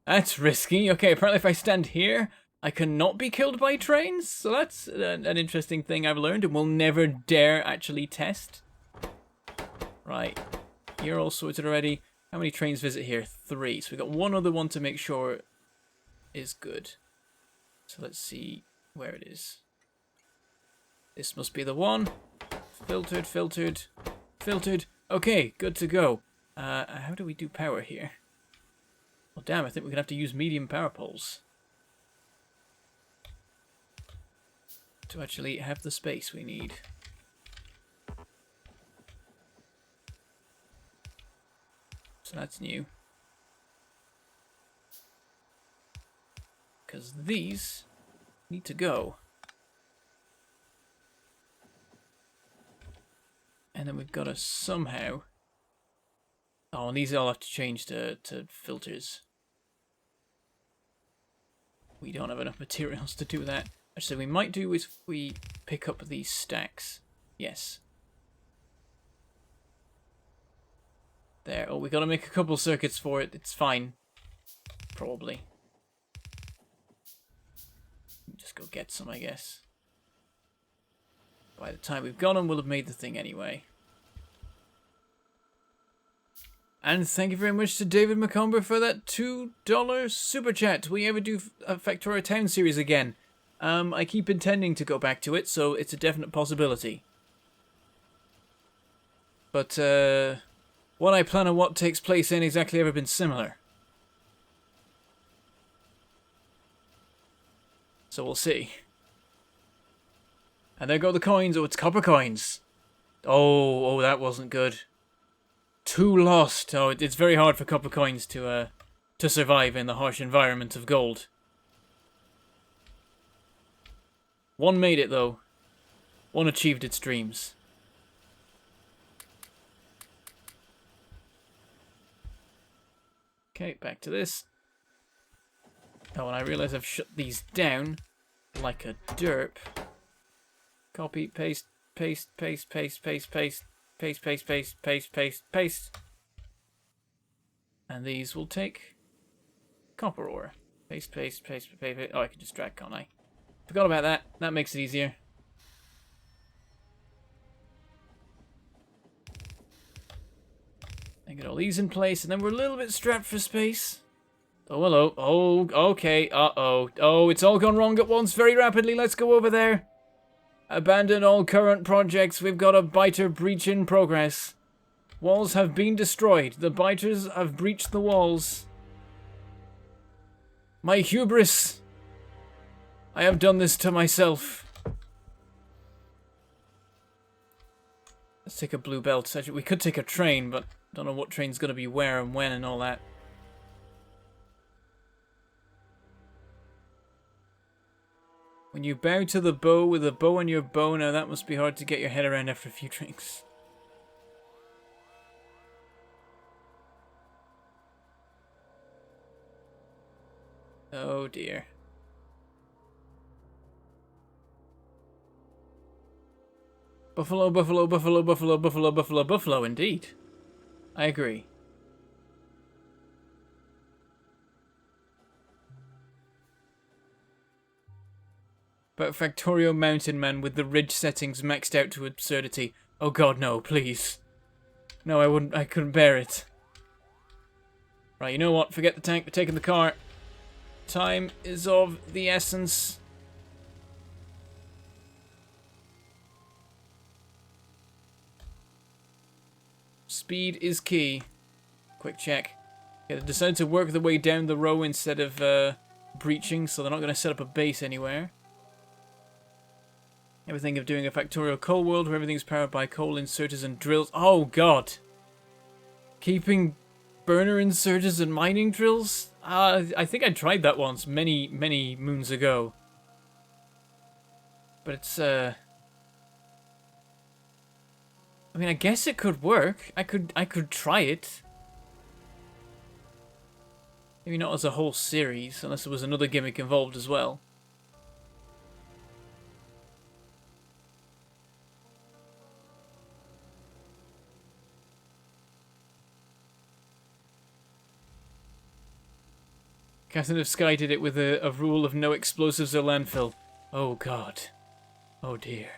that's risky. Okay, apparently if I stand here, I cannot be killed by trains. So that's an interesting thing I've learned and will never dare actually test. Right. You're all sorted already. How many trains visit here? 3. So we've got one other one to make sure is good. So let's see where it is. This must be the one. Filtered, filtered, filtered. Okay, good to go. How do we do power here? Well, damn, I think we're going to have to use medium power poles to actually have the space we need. So that's new. Because these need to go. And then we've got to somehow... Oh, and these all have to change to filters. We don't have enough materials to do that. Actually, we might do is we pick up these stacks. Yes. There. Oh, we got to make a couple circuits for it. It's fine. Probably. Just go get some, I guess. By the time we've got them, we'll have made the thing anyway. And thank you very much to David McComber for that $2 super chat. We ever do a Factorio Town series again? I keep intending to go back to it, so it's a definite possibility. But what I plan and what takes place ain't exactly ever been similar. So we'll see. And there go the coins. Oh, it's copper coins. Oh, that wasn't good. 2 lost. Oh, it's very hard for copper coins to survive in the harsh environment of gold. 1 made it, though. 1 achieved its dreams. Okay, back to this. Oh, and I realise I've shut these down like a derp. Copy, paste, paste, paste, paste, paste, paste, paste, paste, paste, paste, paste, paste. And these will take copper ore. Paste, paste, paste, paste, paste. Oh, I can just drag, can't I? Forgot about that. That makes it easier. And get all these in place, and then we're a little bit strapped for space. Oh, hello. Oh, okay. Uh-oh. Oh, it's all gone wrong at once very rapidly. Let's go over there. Abandon all current projects. We've got a biter breach in progress. Walls have been destroyed. The biters have breached the walls. My hubris. I have done this to myself. Let's take a blue belt. Actually, we could take a train, but Don't know what train's gonna be where and when and all that. When you bow to the bow with a bow on your bow, now that must be hard to get your head around after a few drinks. Oh dear. Buffalo, buffalo, buffalo, buffalo, buffalo, buffalo, buffalo, indeed. I agree. But Factorio Mountain Man with the ridge settings maxed out to absurdity. Oh god, no, please. No, I couldn't bear it. Right, you know what? Forget the tank, we're taking the car. Time is of the essence. Speed is key. Quick check. Okay, they decided to work their way down the row instead of breaching, so they're not going to set up a base anywhere. Everything of doing a Factorio coal world where everything's powered by coal inserters and drills. Oh god! Keeping burner inserters and mining drills? I think I tried that once many, many moons ago. But it's, I mean, I guess it could work. I could try it. Maybe not as a whole series, unless there was another gimmick involved as well. Captain of Sky did it with a rule of no explosives or landfill. Oh god. Oh dear.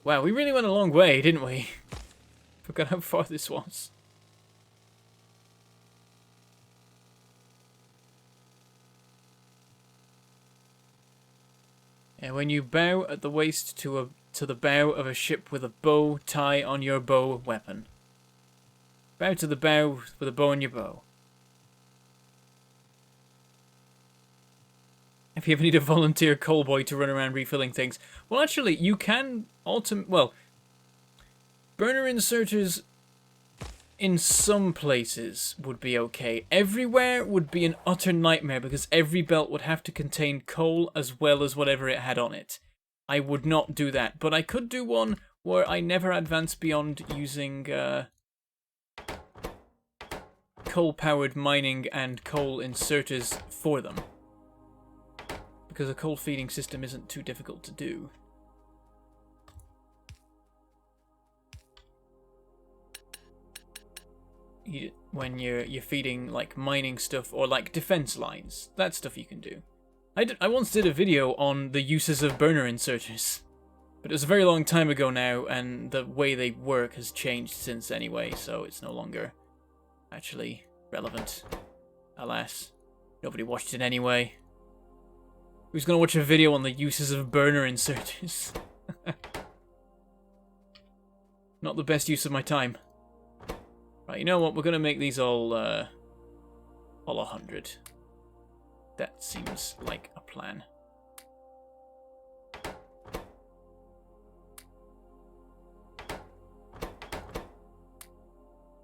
Wow, we really went a long way, didn't we? Forgot how far this was. And when you bow at the waist to the bow of a ship with a bow tie on your bow weapon. Bow to the bow with a bow on your bow. If you ever need a volunteer coal boy to run around refilling things. Well, actually, you can well, burner inserters in some places would be okay. Everywhere would be an utter nightmare because every belt would have to contain coal as well as whatever it had on it. I would not do that, but I could do one where I never advance beyond using coal-powered mining and coal inserters for them. Because a coal feeding system isn't too difficult to do. When you're feeding like mining stuff or like defense lines, that stuff you can do. I once did a video on the uses of burner inserters, but it was a very long time ago now, and the way they work has changed since anyway, so it's no longer actually relevant. Alas, nobody watched it anyway. Who's gonna watch a video on the uses of burner inserters? Not the best use of my time. Right, you know what? We're gonna make these all 100. That seems like a plan.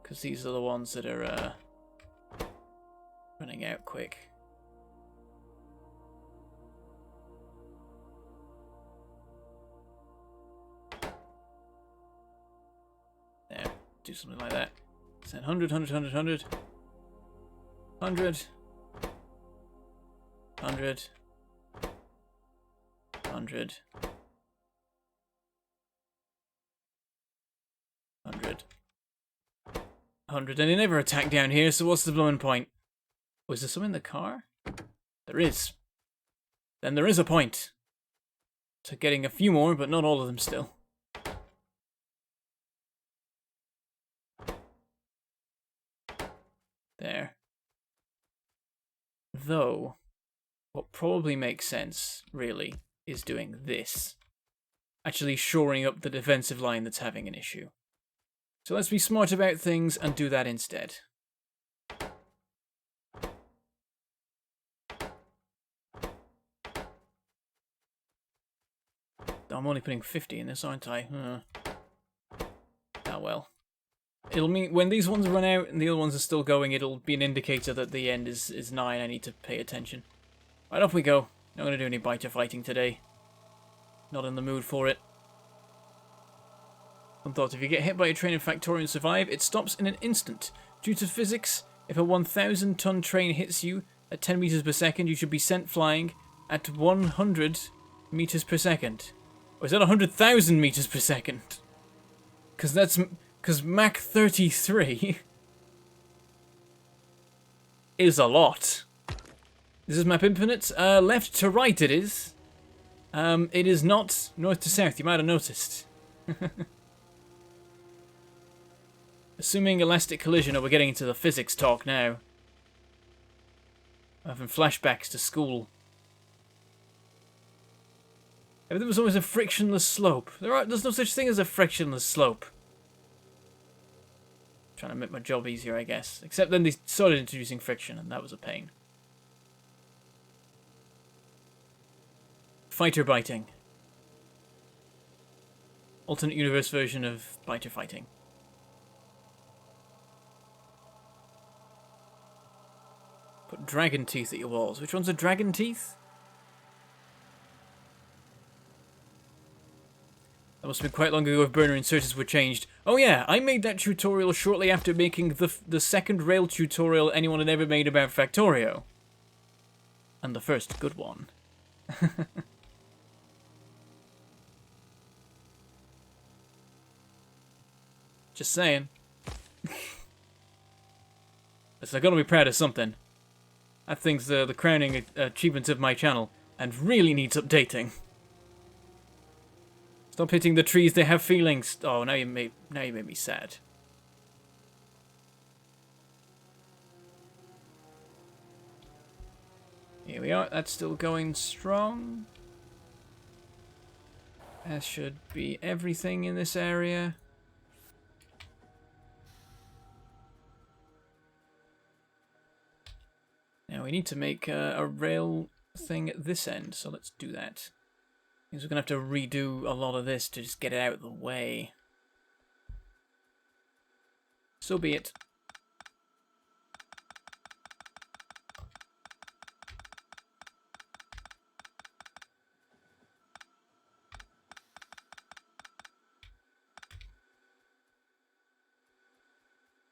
Because these are the ones that are running out quick. There, do something like that. 100, 100, 100, 100. 100. 100. 100. 100. 100. And they never attack down here, so what's the blowing point? Was there some in the car? There is. Then there is a point to getting a few more, but not all of them still. There. Though, what probably makes sense, really, is doing this. Actually shoring up the defensive line that's having an issue. So let's be smart about things and do that instead. I'm only putting 50 in this, aren't I? Ah, well. It'll mean when these ones run out and the other ones are still going, it'll be an indicator that the end is nigh and I need to pay attention. Right, off we go. Not going to do any biter fighting today. Not in the mood for it. Some thoughts. If you get hit by a train in Factorio and survive, it stops in an instant. Due to physics, if a 1,000-ton train hits you at 10 meters per second, you should be sent flying at 100 meters per second. Or is that 100,000 meters per second? Because Mach 33 is a lot. This is map infinite. Left to right it is. It is not north to south. You might have noticed. Assuming elastic collision. Oh, we're getting into the physics talk now. Having flashbacks to school. Everything was always a frictionless slope. There's no such thing as a frictionless slope. Trying to make my job easier, I guess. Except then they started introducing friction, and that was a pain. Fighter biting. Alternate universe version of biter fighting. Put dragon teeth at your walls. Which one's a dragon teeth? That must have been quite long ago if burner inserters were changed. Oh yeah, I made that tutorial shortly after making the second rail tutorial anyone had ever made about Factorio. And the first good one. Just saying. So I gotta be proud of something. That thing's the crowning achievement of my channel, and really needs updating. Stop hitting the trees, they have feelings. Oh, now you made me sad. Here we are, that's still going strong. That should be everything in this area. Now we need to make a rail thing at this end, so let's do that. Means we're going to have to redo a lot of this to just get it out of the way. So be it.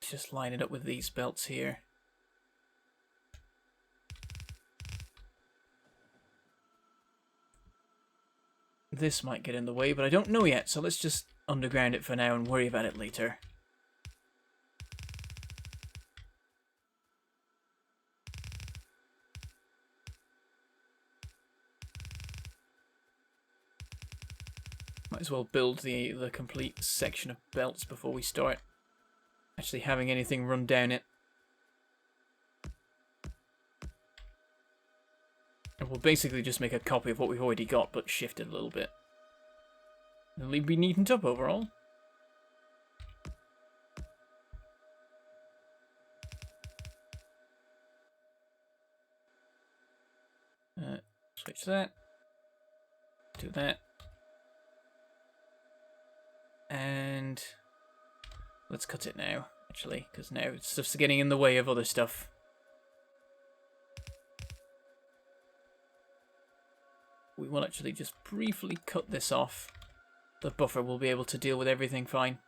Let's just line it up with these belts here. This might get in the way, but I don't know yet, so let's just underground it for now and worry about it later. Might as well build the complete section of belts before we start actually having anything run down it. And we'll basically just make a copy of what we've already got, but shift it a little bit. It'll be neatened up overall. Switch that. Do that. And let's cut it now, actually, because now stuff's getting in the way of other stuff. We will actually just briefly cut this off. The buffer will be able to deal with everything fine.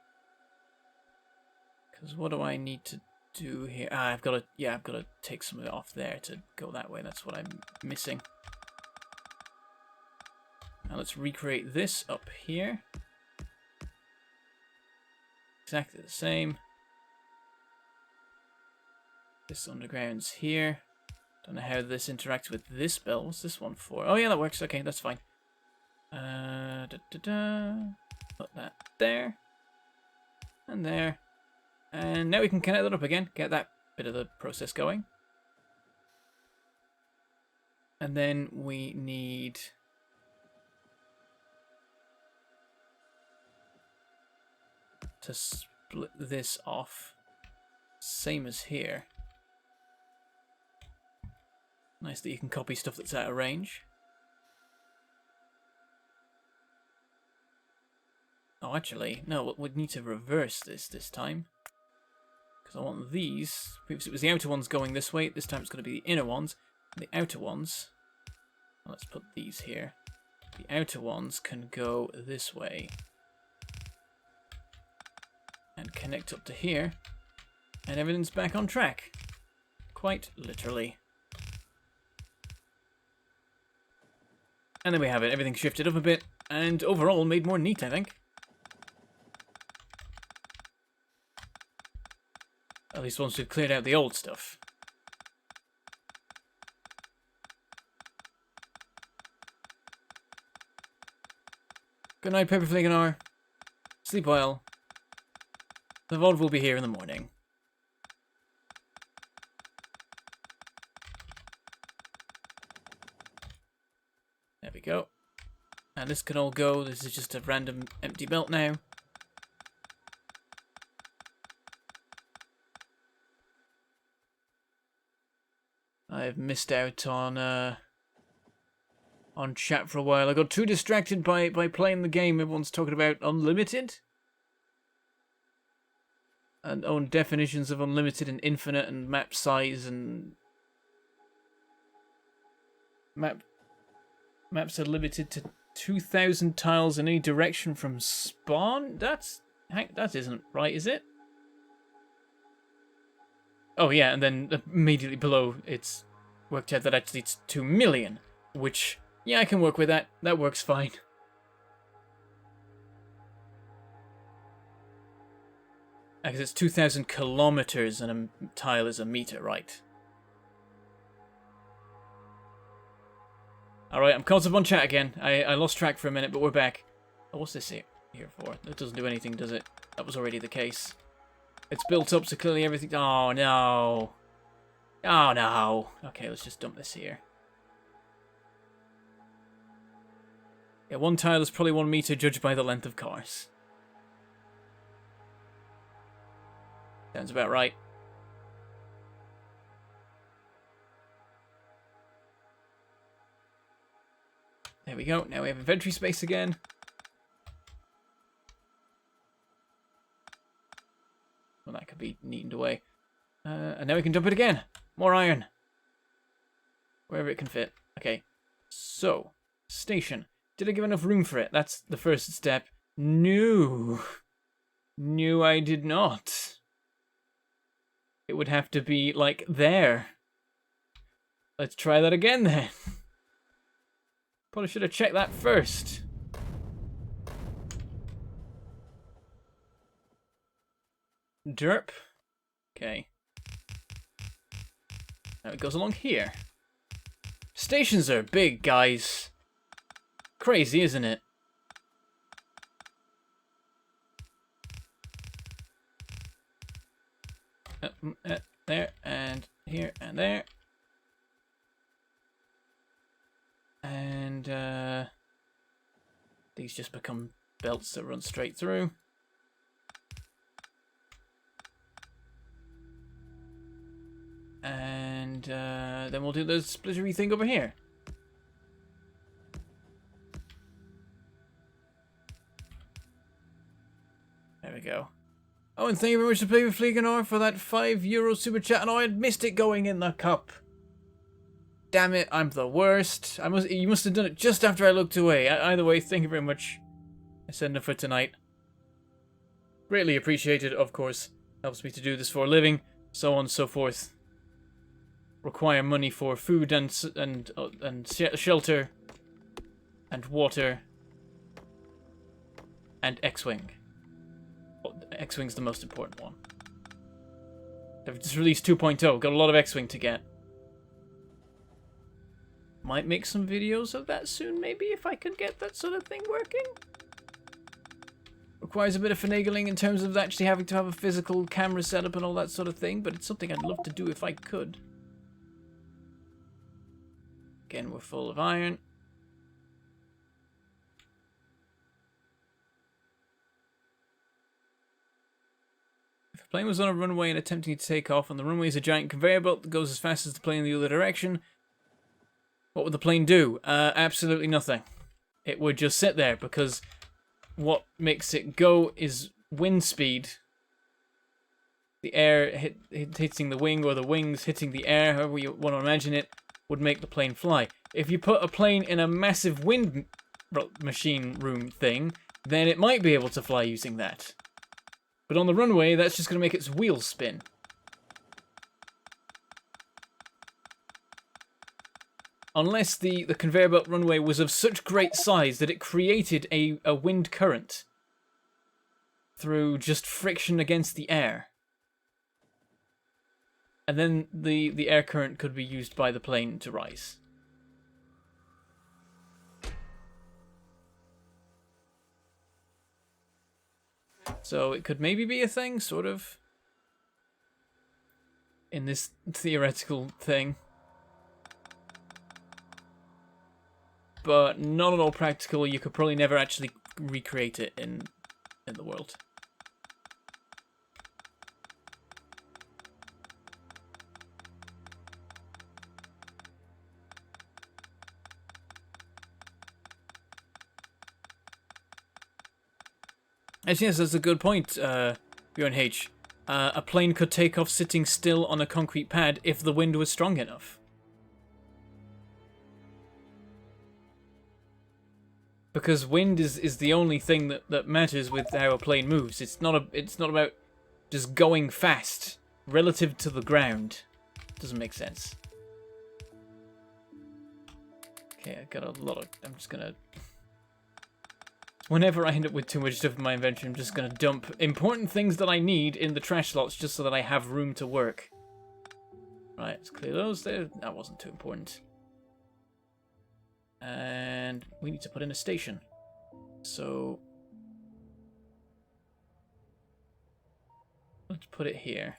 Because what do I need to do here? I've got to take some of it off there to go that way. That's what I'm missing. Now let's recreate this up here. Exactly the same. This underground's here. Don't know how this interacts with this belt. What's this one for? Oh yeah, that works. Okay, that's fine. Put that there. And there. And now we can connect that up again. Get that bit of the process going. And then we need... to split this off. Same as here. Nice that you can copy stuff that's out of range. Oh, actually, no, we'd need to reverse this time. Because I want these. Previously it was the outer ones going this way. This time it's going to be the inner ones. And the outer ones... Let's put these here. The outer ones can go this way. And connect up to here. And everything's back on track. Quite literally. And there we have it. Everything shifted up a bit. And overall made more neat, I think. At least once we've cleared out the old stuff. Good night, Paper Fleeganar. Sleep well. The VOD will be here in the morning. There we go. And this can all go. This is just a random empty belt now. I've missed out on chat for a while. I got too distracted by playing the game. Everyone's talking about unlimited. And own definitions of unlimited and infinite and map size and... Maps are limited to 2,000 tiles in any direction from spawn? That isn't right, is it? Oh yeah, and then immediately below it's worked out that actually it's 2 million. Which, yeah, I can work with that. That works fine. Because it's 2,000 kilometers and a tile is a meter, right? Alright, I'm caught up on chat again. I lost track for a minute, but we're back. Oh, what's this here for? That doesn't do anything, does it? That was already the case. It's built up, so clearly everything... Oh, no. Oh, no. Okay, let's just dump this here. Yeah, one tile is probably 1 meter judged by the length of cars. Sounds about right. There we go. Now we have inventory space again. Well, that could be neatened away. And now we can dump it again. More iron. Wherever it can fit. Okay. So, station. Did I give enough room for it? That's the first step. No. No, I did not. It would have to be, like, there. Let's try that again, then. Probably should have checked that first. Derp. Okay. Now it goes along here. Stations are big, guys. Crazy, isn't it? There, and here, and there. And these just become belts that run straight through. And then we'll do the splittery thing over here. There we go. Oh, and thank you very much to Paper Fleeganar for that €5 super chat. And I had missed it going in the cup. Damn it, I'm the worst. You must have done it just after I looked away. Either way, thank you very much. I send it for tonight. Greatly appreciated, of course. Helps me to do this for a living, so on and so forth. Require money for food and shelter and water and X-Wing. Well, X-Wing's the most important one. They've just released 2.0. Got a lot of X-Wing to get. Might make some videos of that soon, maybe, if I could get that sort of thing working. Requires a bit of finagling in terms of actually having to have a physical camera setup and all that sort of thing, but it's something I'd love to do if I could. Again, we're full of iron. If a plane was on a runway and attempting to take off, and the runway is a giant conveyor belt that goes as fast as the plane in the other direction, what would the plane do? Absolutely nothing. It would just sit there, because what makes it go is wind speed. The air hitting the wing, or the wings hitting the air, however you want to imagine it, would make the plane fly. If you put a plane in a massive wind machine room thing, then it might be able to fly using that. But on the runway, that's just going to make its wheels spin. Unless the conveyor belt runway was of such great size that it created a wind current through just friction against the air. And then the air current could be used by the plane to rise. So it could maybe be a thing, sort of, in this theoretical thing. But not at all practical. You could probably never actually recreate it in the world. Actually, yes, that's a good point, Bjorn H. A plane could take off sitting still on a concrete pad if the wind was strong enough. Because wind is the only thing that matters with how a plane moves. It's not about just going fast relative to the ground. Doesn't make sense. Okay, I got a lot of... I'm just gonna... Whenever I end up with too much stuff in my inventory, I'm just going to dump important things that I need in the trash slots just so that I have room to work. Right, let's clear those there. That wasn't too important. And we need to put in a station. So let's put it here.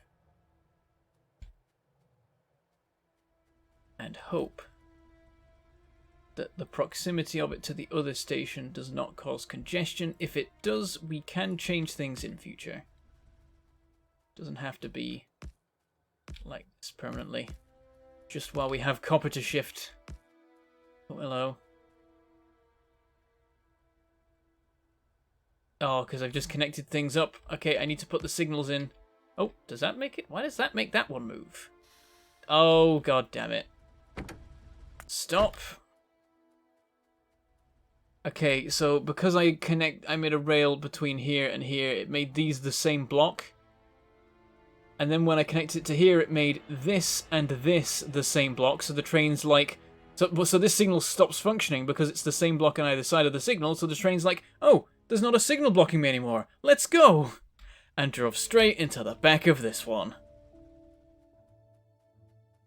And hope that the proximity of it to the other station does not cause congestion. If it does, we can change things in future. Doesn't have to be like this permanently. Just while we have copper to shift. Oh, hello. Oh, because I've just connected things up. Okay, I need to put the signals in. Oh, does that make it? Why does that make that one move? Oh, god damn it. Stop. Okay, so because I made a rail between here and here, it made these the same block. And then when I connected it to here, it made this and this the same block. So the train's like... So this signal stops functioning because it's the same block on either side of the signal. So the train's like, oh, there's not a signal blocking me anymore. Let's go! And drove straight into the back of this one.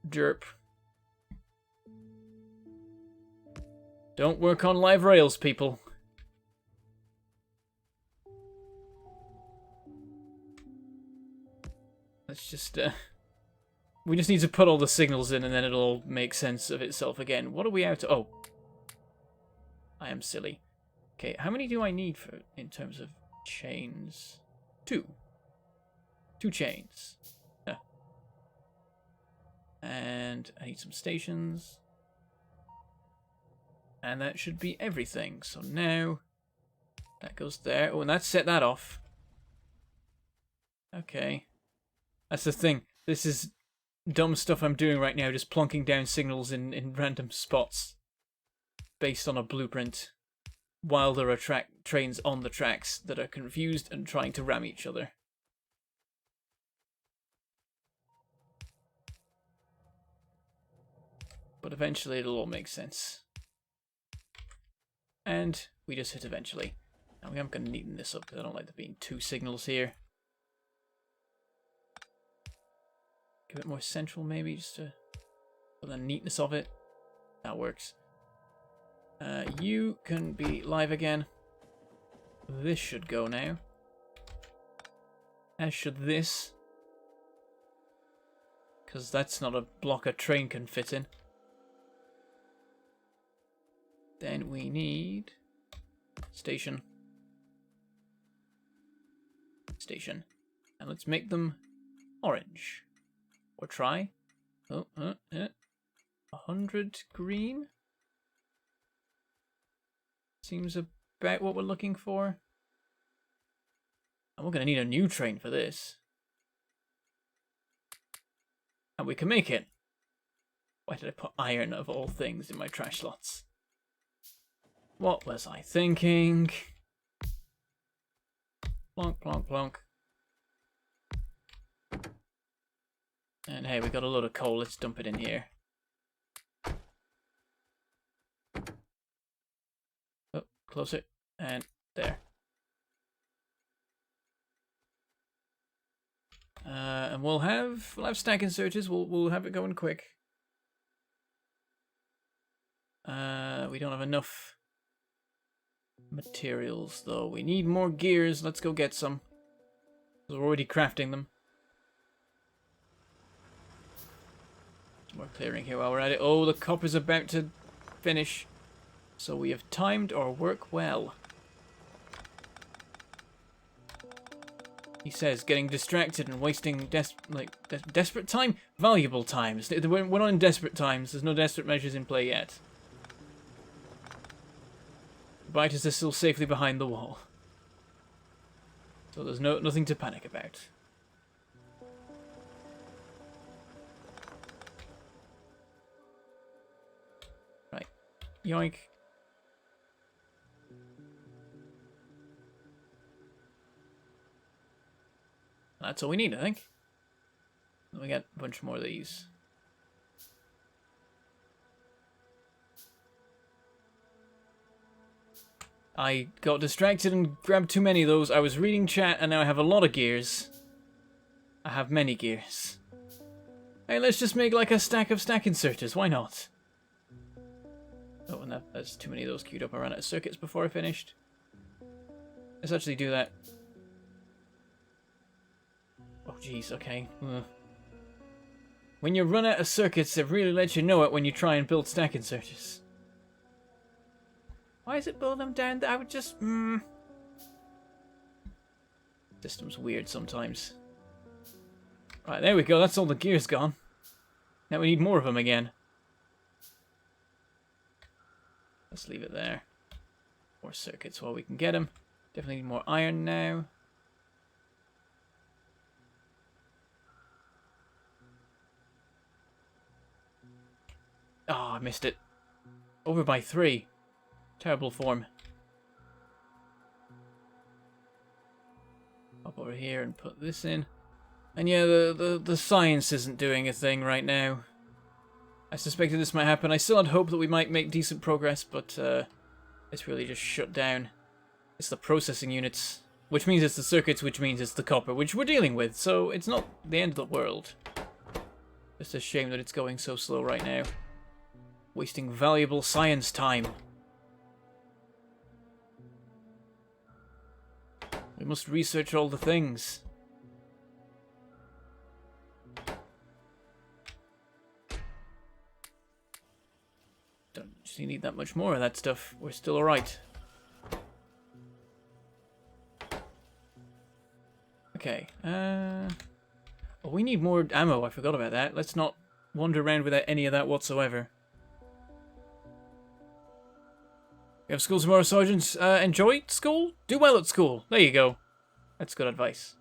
Derp. Don't work on live rails, people. Let's just, we just need to put all the signals in and then it'll all make sense of itself again. What are we out to? Oh. I am silly. Okay, how many do I need for in terms of chains? 2. 2 chains. Yeah. And I need some stations. And that should be everything. So now that goes there. Oh, and that set that off. Okay. That's the thing. This is dumb stuff I'm doing right now, just plonking down signals in random spots based on a blueprint while there are trains on the tracks that are confused and trying to ram each other. But eventually it'll all make sense. And we just hit eventually. Now I'm going to neaten this up because I don't like there being 2 signals here. Give it more central maybe, just to for the neatness of it. That works. You can be live again. This should go now. As should this. Because that's not a block a train can fit in. Then we need station. Station. And let's make them orange. Or try. Oh, 100 green. Seems about what we're looking for. And we're going to need a new train for this. And we can make it. Why did I put iron of all things in my trash slots? What was I thinking? Plonk, plonk, plonk. And hey, we got a load of coal. Let's dump it in here. Oh, closer. And there. And we'll have stack inserters. We'll have it going quick. We don't have enough materials though. We need more gears. Let's go get some. We're already crafting them. Some more clearing here while we're at it. Oh, the copper's about to finish. So we have timed our work well. He says, getting distracted and wasting desperate time? Valuable times. We're not in desperate times. There's no desperate measures in play yet. Biters are still safely behind the wall. So there's nothing to panic about. Right. Yoink. That's all we need, I think. We got a bunch more of these. I got distracted and grabbed too many of those. I was reading chat and now I have a lot of gears. I have many gears. Hey, let's just make like a stack of stack inserters. Why not? Oh, and that's too many of those queued up. I ran out of circuits before I finished. Let's actually do that. Oh, jeez, okay. When you run out of circuits, it really lets you know it when you try and build stack inserters. Why is it building them down there? I would just... System's weird sometimes. Right, there we go. That's all the gears gone. Now we need more of them again. Let's leave it there. More circuits while we can get them. Definitely need more iron now. Oh, I missed it. Over by 3. Terrible form. Hop over here and put this in. And yeah, the science isn't doing a thing right now. I suspected this might happen. I still had hope that we might make decent progress, but it's really just shut down. It's the processing units, which means it's the circuits, which means it's the copper, which we're dealing with, so it's not the end of the world. Just a shame that it's going so slow right now. Wasting valuable science time. We must research all the things. Don't actually need that much more of that stuff. We're still alright. Okay. Oh, we need more ammo. I forgot about that. Let's not wander around without any of that whatsoever. We have school tomorrow, Sergeant. Enjoy school? Do well at school. There you go. That's good advice.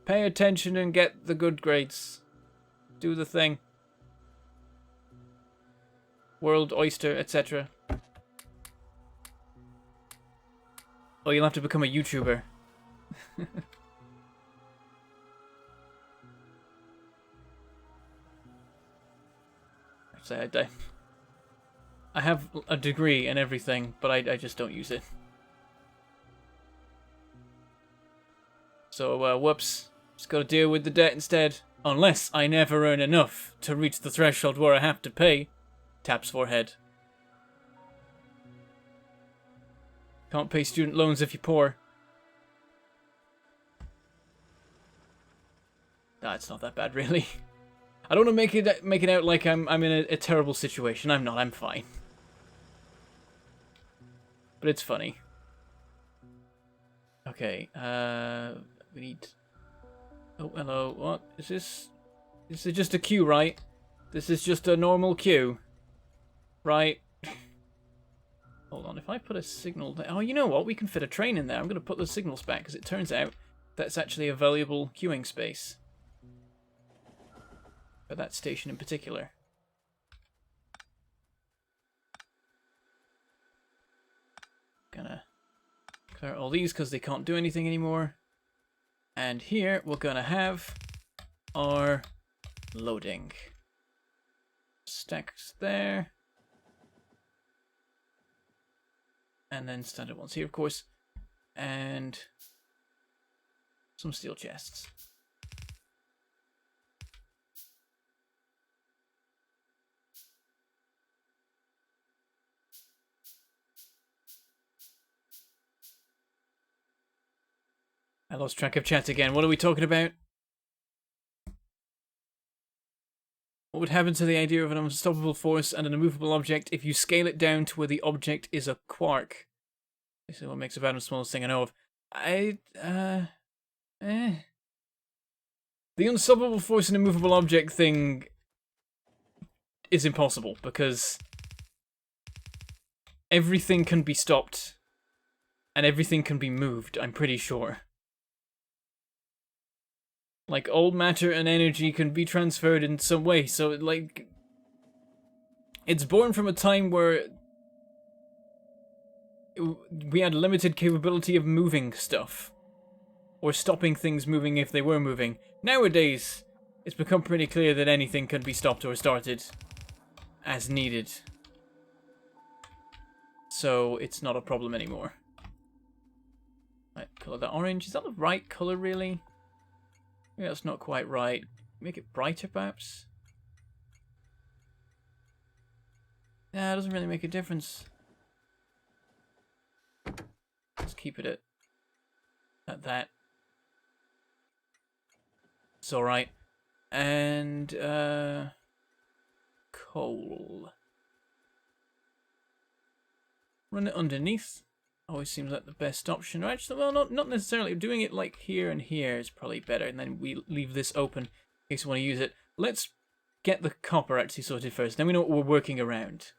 Pay attention and get the good grades. Do the thing. World, oyster, etc. Oh, you'll have to become a YouTuber. I have a degree and everything, but I just don't use it. So, whoops. Just gotta deal with the debt instead. Unless I never earn enough to reach the threshold where I have to pay. Taps forehead. Can't pay student loans if you're poor. Nah, it's not that bad, really. I don't want to make it out like I'm in a terrible situation. I'm not. I'm fine. But it's funny. Okay. We need. Oh, hello. What is this? This is just a queue, right? This is just a normal queue, right? Hold on. If I put a signal there, oh, you know what? We can fit a train in there. I'm gonna put the signals back because it turns out that's actually a valuable queuing space. For that station in particular. Gonna clear all these because they can't do anything anymore. And here we're gonna have our loading. Stacks there. And then standard ones here, of course. And some steel chests. I lost track of chat again. What are we talking about? What would happen to the idea of an unstoppable force and an immovable object if you scale it down to where the object is a quark? This is what makes a atom the smallest thing I know of. The unstoppable force and immovable object thing is impossible because everything can be stopped and everything can be moved, I'm pretty sure. Like, all matter and energy can be transferred in some way, so, like... It's born from a time where... we had limited capability of moving stuff. Or stopping things moving if they were moving. Nowadays, it's become pretty clear that anything can be stopped or started as needed. So, it's not a problem anymore. Right, colour that orange. Is that the right colour, really? Yeah, that's not quite right. Make it brighter, perhaps? Yeah, it doesn't really make a difference. Let's keep it at that. It's alright. And, coal. Run it underneath. Always seems like the best option. Or actually, well, not necessarily. Doing it like here and here is probably better. And then we leave this open in case we want to use it. Let's get the copper actually sorted first. Then we know what we're working around.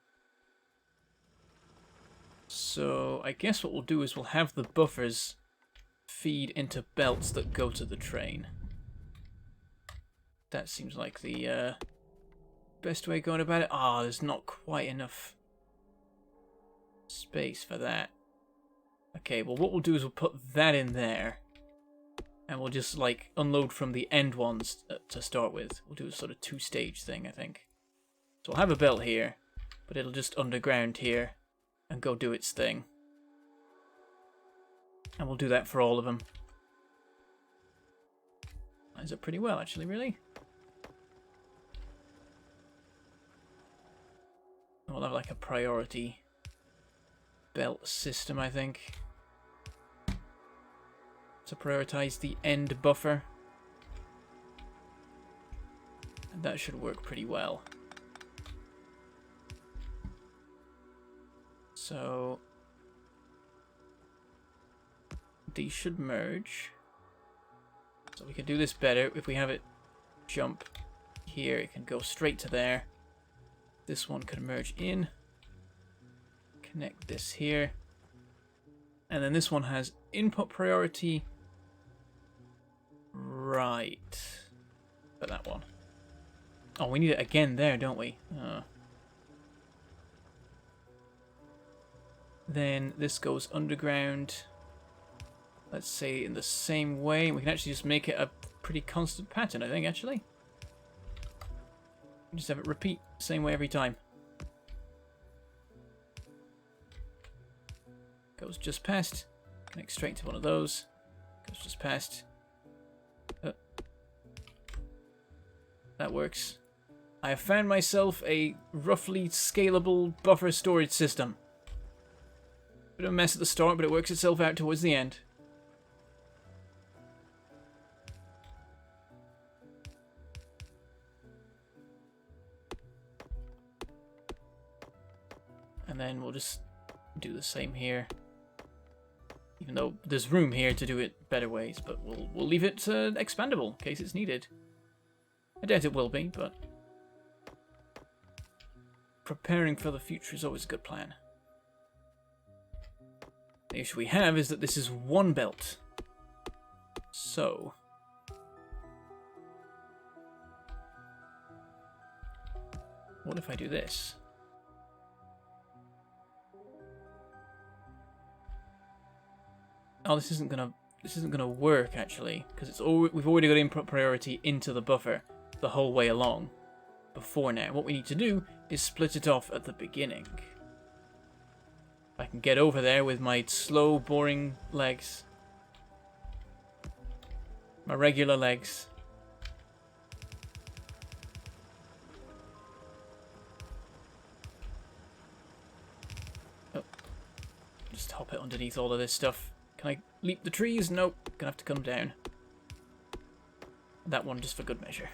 So I guess what we'll do is we'll have the buffers feed into belts that go to the train. That seems like the best way of going about it. Ah, there's not quite enough space for that. Okay, well what we'll do is we'll put that in there. And we'll just like unload from the end ones to start with. We'll do a sort of two-stage thing, I think. So we'll have a belt here, but it'll just underground here and go do its thing. And we'll do that for all of them. Lines up pretty well, actually, really. We'll have like a priority belt system, I think, to prioritize the end buffer. And that should work pretty well. So these should merge. So we can do this better. If we have it jump here, it can go straight to there. This one can merge in. Connect this here. And then this one has input priority. Right. For that one. Oh, we need it again there, don't we? Then this goes underground. Let's say in the same way. We can actually just make it a pretty constant pattern, I think, actually. Just have it repeat the same way every time. Goes just past. Connect straight to one of those. Goes just past. That works. I have found myself a roughly scalable buffer storage system. Bit of a mess at the start, but it works itself out towards the end. And then we'll just do the same here. Even though there's room here to do it better ways, but we'll leave it expandable in case it's needed. I doubt it will be, but preparing for the future is always a good plan. The issue we have is that this is one belt. So. What if I do this? Oh, this isn't gonna work actually, because we've already got input priority into the buffer the whole way along. Before now, what we need to do is split it off at the beginning. If I can get over there with my slow, boring legs, my regular legs. Oh, just hop it underneath all of this stuff. Can I leap the trees? Nope. Gonna have to come down. That one just for good measure.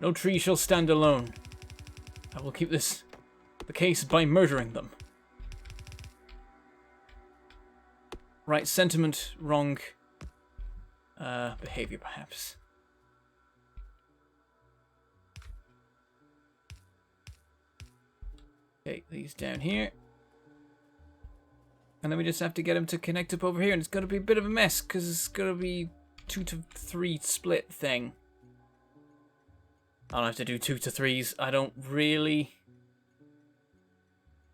No tree shall stand alone. I will keep this the case by murdering them. Right sentiment, wrong behavior perhaps. Okay, these down here. And then we just have to get him to connect up over here, and it's going to be a bit of a mess, because it's going to be 2 to 3 split thing. I don't have to do 2 to 3s. I don't really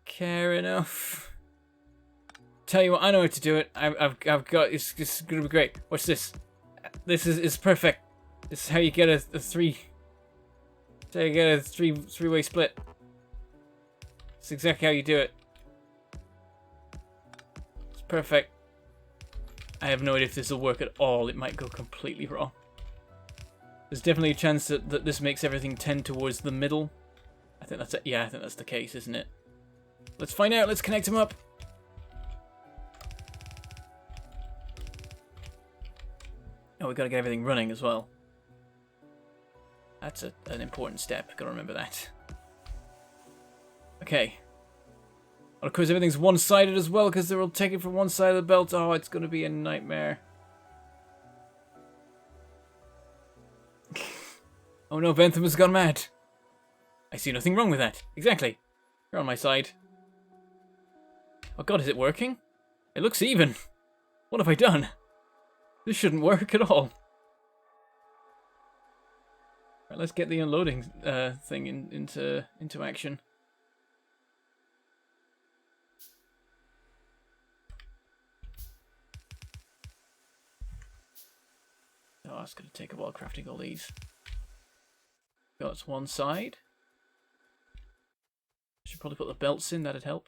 care enough. Tell you what, I know how to do it. I've got, it's going to be great. Watch this. This is perfect. This is how you get a three. So you get a three-way split. It's exactly how you do it. Perfect. I have no idea if this will work at all. It might go completely wrong. There's definitely a chance that this makes everything tend towards the middle. I think that's it. Yeah, I think that's the case, isn't it? Let's find out. Let's connect them up. Oh, we've got to get everything running as well. That's an important step. Got to remember that. Okay. Of course, everything's one-sided as well, because they're all taken from one side of the belt. Oh, it's going to be a nightmare. Oh no, Bentham has gone mad. I see nothing wrong with that. Exactly. You're on my side. Oh god, is it working? It looks even. What have I done? This shouldn't work at all. Right, let's get the unloading thing into action. Oh, it's going to take a while crafting all these. Got one side. Should probably put the belts in, that'd help.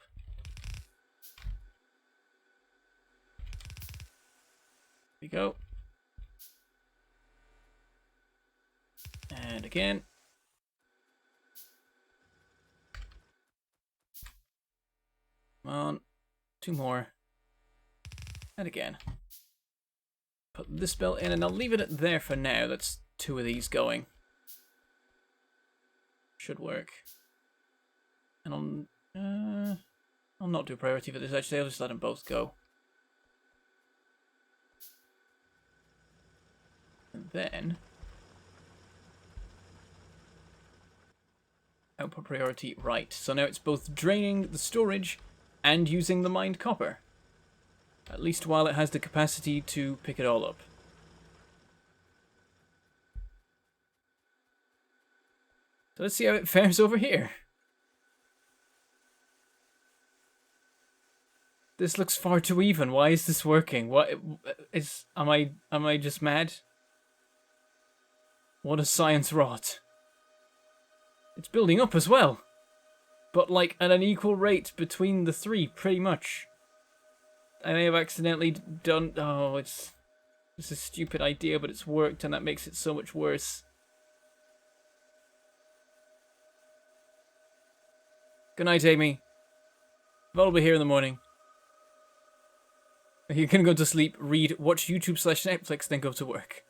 There we go. And again. Come on. 2 more. And again. Put this belt in, and I'll leave it at there for now. That's 2 of these going. Should work. And I'll not do priority for this, actually. I'll just let them both go. And then output priority right. So now it's both draining the storage and using the mined copper. At least while it has the capacity to pick it all up. So let's see how it fares over here. This looks far too even. Why is this working? What is? Am I just mad? What a science wrought. It's building up as well, but like at an equal rate between the 3, pretty much. I may have accidentally done... Oh, it's a stupid idea, but it's worked, and that makes it so much worse. Good night, Amy. Vol will be here in the morning. You can go to sleep, read, watch YouTube/Netflix, then go to work.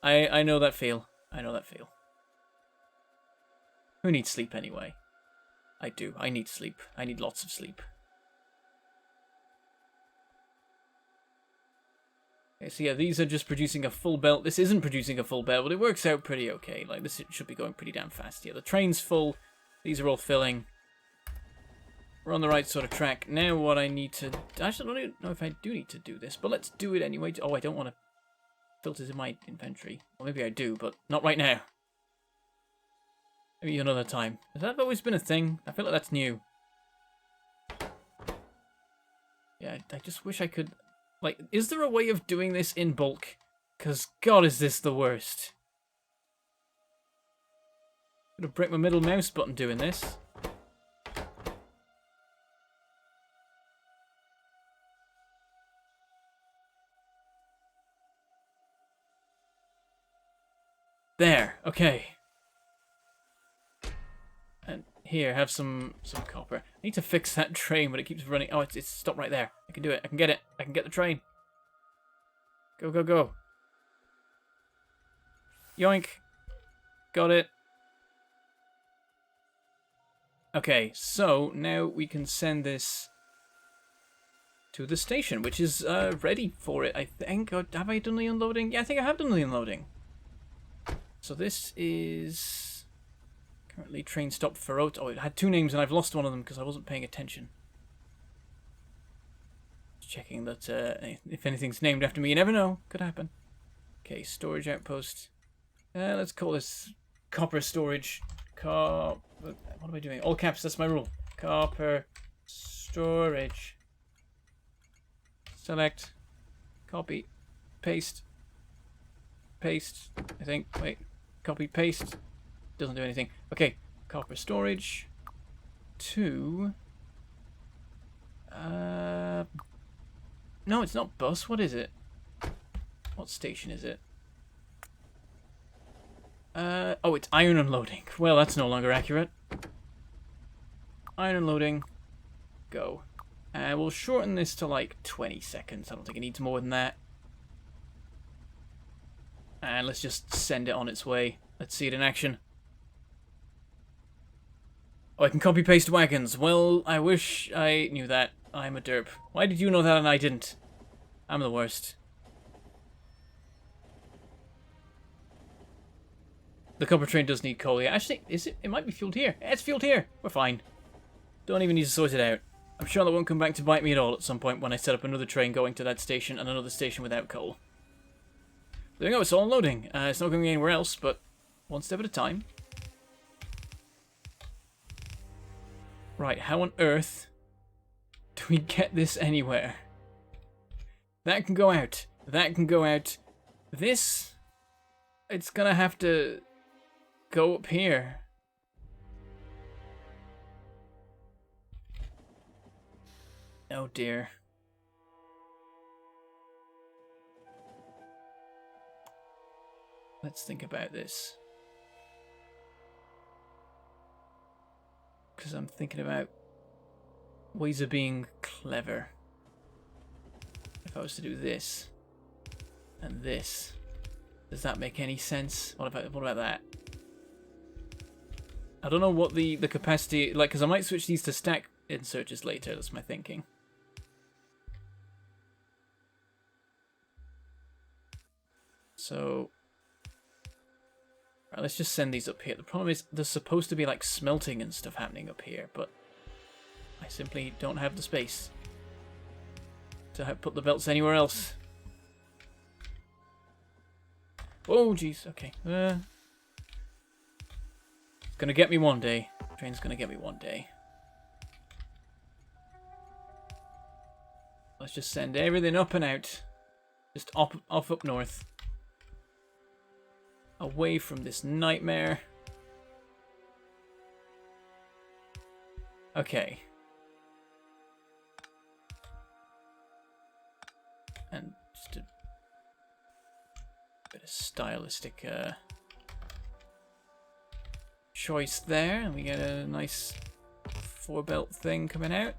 I know that feel. I know that feel. Who needs sleep anyway? I do. I need sleep. I need lots of sleep. Okay, so yeah, these are just producing a full belt. This isn't producing a full belt, but it works out pretty okay. Like, this should be going pretty damn fast. Yeah, the train's full. These are all filling. We're on the right sort of track. Now what I need to... Actually, I don't even know if I do need to do this, but let's do it anyway. Oh, I don't want to filters in my inventory. Well, maybe I do, but not right now. Maybe another time. Has that always been a thing? I feel like that's new. Yeah, I just wish I could... Like, is there a way of doing this in bulk? Because, God, is this the worst. I'm gonna break my middle mouse button doing this. There, okay. And here, have some copper. I need to fix that train, but it keeps running. Oh, it's stopped right there. I can do it. I can get it. I can get the train. Go, go, go. Yoink. Got it. Okay, so now we can send this to the station, which is ready for it, I think. Oh, have I done the unloading? Yeah, I think I have done the unloading. So this is currently train stop for Oat. Oh, it had two names and I've lost one of them because I wasn't paying attention. Just checking that if anything's named after me, you never know. Could happen. Okay, storage outpost. Let's call this copper storage. What am I doing? All caps, that's my rule. Copper storage. Select. Copy. Paste. Paste. I think. Wait. Copy, paste. Doesn't do anything. Okay. Copper storage. To... No, it's not bus. What is it? What station is it? Oh, it's iron unloading. Well, that's no longer accurate. Iron unloading. Go. We'll shorten this to like 20 seconds. I don't think it needs more than that. And let's just send it on its way. Let's see it in action. Oh, I can copy-paste wagons. Well, I wish I knew that. I'm a derp. Why did you know that and I didn't? I'm the worst. The copper train does need coal. Yeah, actually, is it? It might be fueled here. It's fueled here. We're fine. Don't even need to sort it out. I'm sure that won't come back to bite me at all at some point when I set up another train going to that station and another station without coal. There we go, it's all unloading. It's not going anywhere else, but one step at a time. Right, how on earth do we get this anywhere? That can go out. That can go out. This, it's gonna have to go up here. Oh dear. Let's think about this. Because I'm thinking about ways of being clever. If I was to do this and this, does that make any sense? What about that? I don't know what the capacity, like, because I might switch these to stack inserters later. That's my thinking. So, right, let's just send these up here. The problem is there's supposed to be like smelting and stuff happening up here, but I simply don't have the space to put the belts anywhere else. Oh, jeez. Okay. It's gonna get me one day. Train's gonna get me one day. Let's just send everything up and out. Just off up north. Away from this nightmare. Okay. And just a bit of stylistic choice there. And we get a nice 4-belt thing coming out.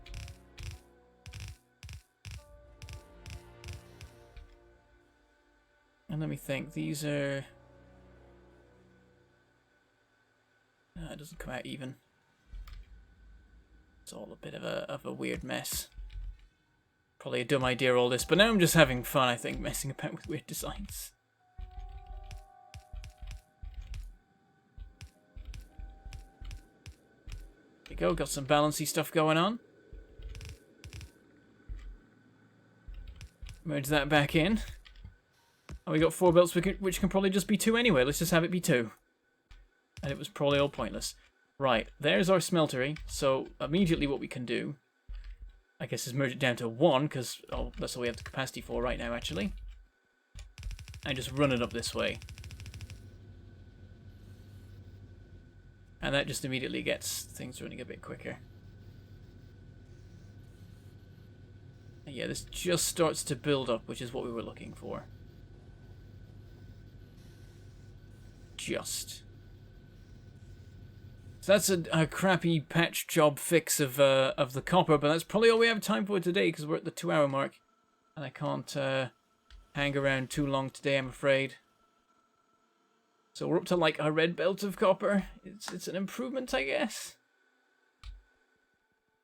And let me think. These are... No, it doesn't come out even. It's all a bit of a weird mess. Probably a dumb idea, all this, but now I'm just having fun, I think, messing about with weird designs. There we go, got some balancy stuff going on. Merge that back in. And we got 4 belts, which can probably just be 2 anyway. Let's just have it be 2. And it was probably all pointless. Right, there's our smeltery. So immediately what we can do, I guess, is merge it down to 1, because that's all we have the capacity for right now, actually. And just run it up this way. And that just immediately gets things running a bit quicker. And yeah, this just starts to build up, which is what we were looking for. Just. So that's a crappy patch job fix of the copper, but that's probably all we have time for today, because we're at the 2-hour mark. And I can't hang around too long today, I'm afraid. So we're up to like a red belt of copper. It's an improvement, I guess.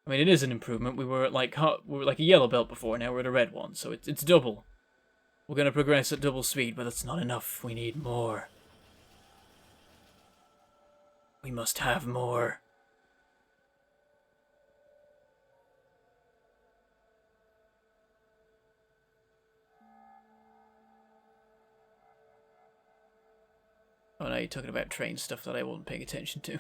I mean, it is an improvement. We were at like a yellow belt before. Now we're at a red one, so it's double. We're gonna progress at double speed, but that's not enough. We need more. We must have more. Oh, no, you're talking about train stuff that I wasn't paying attention to.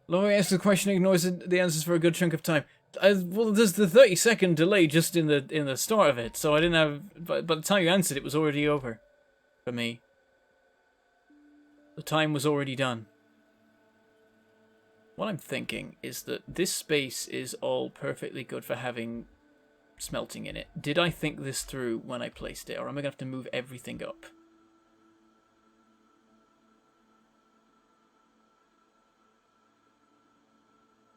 Laurie asks the question, ignores the answers for a good chunk of time. Well, there's the 30-second delay just in the start of it, so I didn't have. By the time you answered, it was already over for me. The time was already done. What I'm thinking is that this space is all perfectly good for having smelting in it. Did I think this through when I placed it, or am I going to have to move everything up?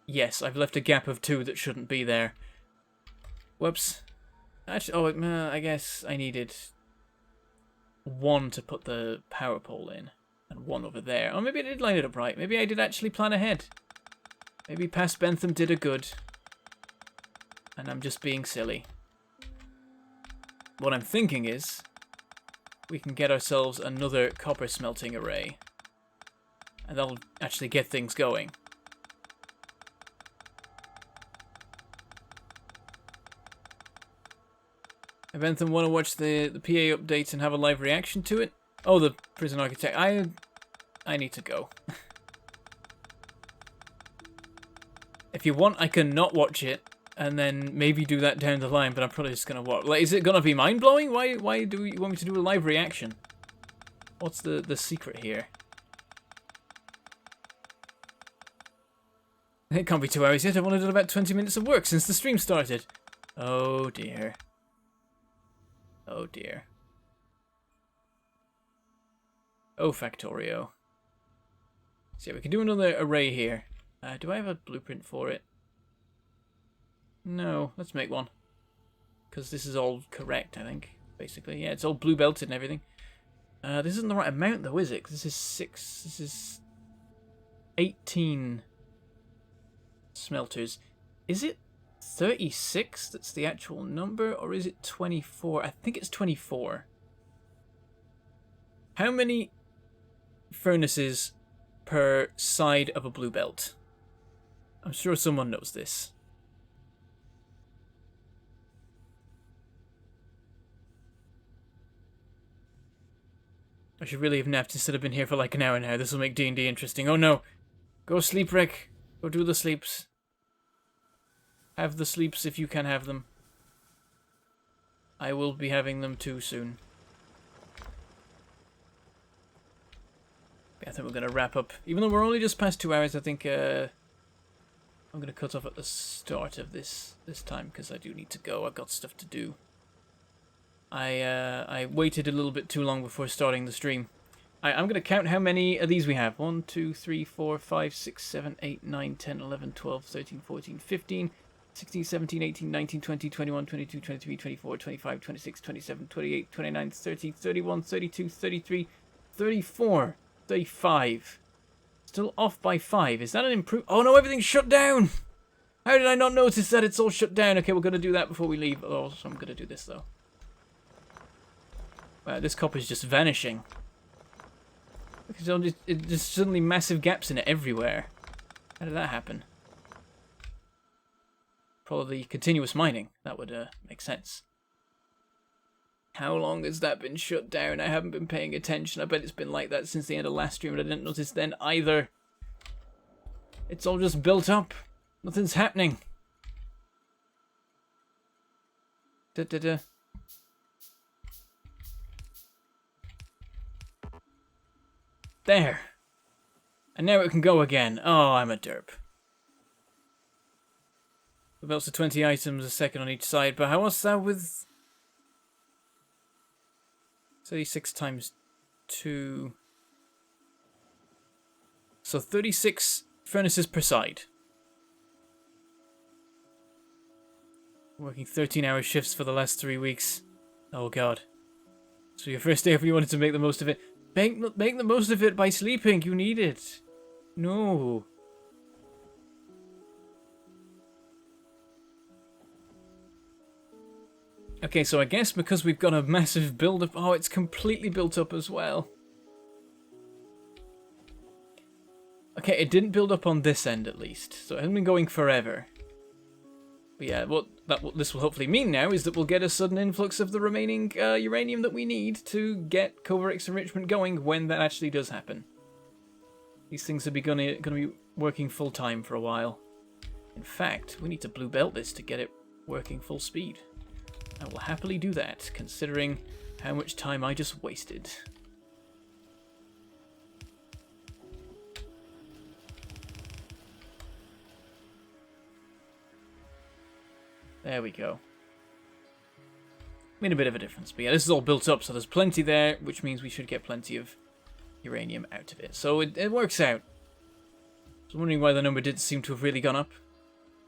Yes, I've left a gap of 2 that shouldn't be there. Whoops. Actually, I guess I needed 1 to put the power pole in, and 1 over there. Oh, maybe I did line it up right. Maybe I did actually plan ahead. Maybe past Bentham did a good, and I'm just being silly. What I'm thinking is, we can get ourselves another copper smelting array, and that'll actually get things going. I Bentham want to watch the PA updates and have a live reaction to it. Oh, the prison architect. I need to go. If you want, I can not watch it and then maybe do that down the line. But I'm probably just gonna watch. Like, is it gonna be mind blowing? Why do you want me to do a live reaction? What's the secret here? It can't be 2 hours yet. I've only done about 20 minutes of work since the stream started. Oh dear. Oh dear. Oh, Factorio. So yeah, we can do another array here. Do I have a blueprint for it? No, let's make one. Because this is all correct, I think. Basically, yeah, it's all blue belted and everything. This isn't the right amount though, is it? 'Cause this is 6. This is 18 smelters. Is it 36 that's the actual number, or is it 24? I think it's 24. How many furnaces per side of a blue belt? I'm sure someone knows this. I should really have napped instead of been here for like an hour now. This will make D&D interesting. Oh no! Go sleep, Rick. Go do the sleeps. Have the sleeps if you can have them. I will be having them too soon. I think we're going to wrap up. Even though we're only just past 2 hours, I think I'm going to cut off at the start of this time because I do need to go. I've got stuff to do. I waited a little bit too long before starting the stream. I'm going to count how many of these we have. 1, 2, 3, 4, 5, 6, 7, 8, 9, 10, 11, 12, 13, 14, 15, 16, 17, 18, 19, 20, 21, 22, 23, 24, 25, 26, 27, 28, 29, 30, 31, 32, 33, 34, 35. Still off by 5. Is that an improvement? Oh no, everything's shut down! How did I not notice that it's all shut down? Okay, we're going to do that before we leave. Oh, so I'm going to do this though. Wow, this copper's just vanishing. There's just suddenly massive gaps in it everywhere. How did that happen? Probably continuous mining. That would make sense. How long has that been shut down? I haven't been paying attention. I bet it's been like that since the end of last stream, and I didn't notice then either. It's all just built up. Nothing's happening. Da-da-da. There. And now it can go again. Oh, I'm a derp. About to 20 items a second on each side, but how was that with 36 times 2? So 36 furnaces per side. Working 13-hour shifts for the last 3 weeks. Oh god. So your first day if you wanted to make the most of it. Make the most of it by sleeping. You need it. No. Okay, so I guess because we've got a massive build-up... Oh, it's completely built up as well. Okay, it didn't build up on this end at least. So it hasn't been going forever. But yeah, what this will hopefully mean now is that we'll get a sudden influx of the remaining uranium that we need to get Kovarex enrichment going when that actually does happen. These things are going to be working full-time for a while. In fact, we need to blue belt this to get it working full speed. I will happily do that, considering how much time I just wasted. There we go. Made a bit of a difference, but yeah, this is all built up, so there's plenty there, which means we should get plenty of uranium out of it. So it works out. I was wondering why the number didn't seem to have really gone up.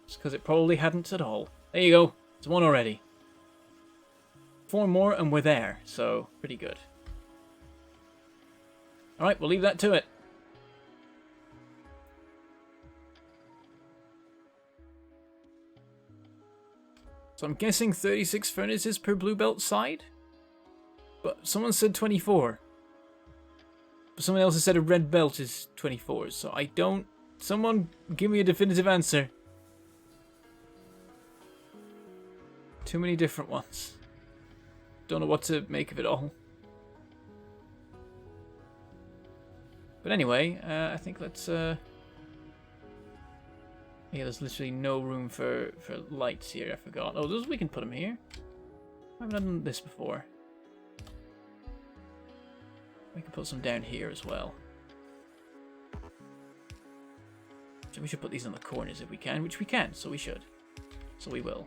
It's because it probably hadn't at all. There you go. It's 1 already. 4 more and we're there, so pretty good. Alright, we'll leave that to it. So I'm guessing 36 furnaces per blue belt side? But someone said 24. But someone else has said a red belt is 24, so I don't... Someone give me a definitive answer. Too many different ones. Don't know what to make of it all. But anyway, I think let's... Yeah, there's literally no room for lights here, I forgot. Oh, those we can put them here. I haven't done this before. We can put some down here as well. So we should put these on the corners if we can, which we can, so we should. So we will.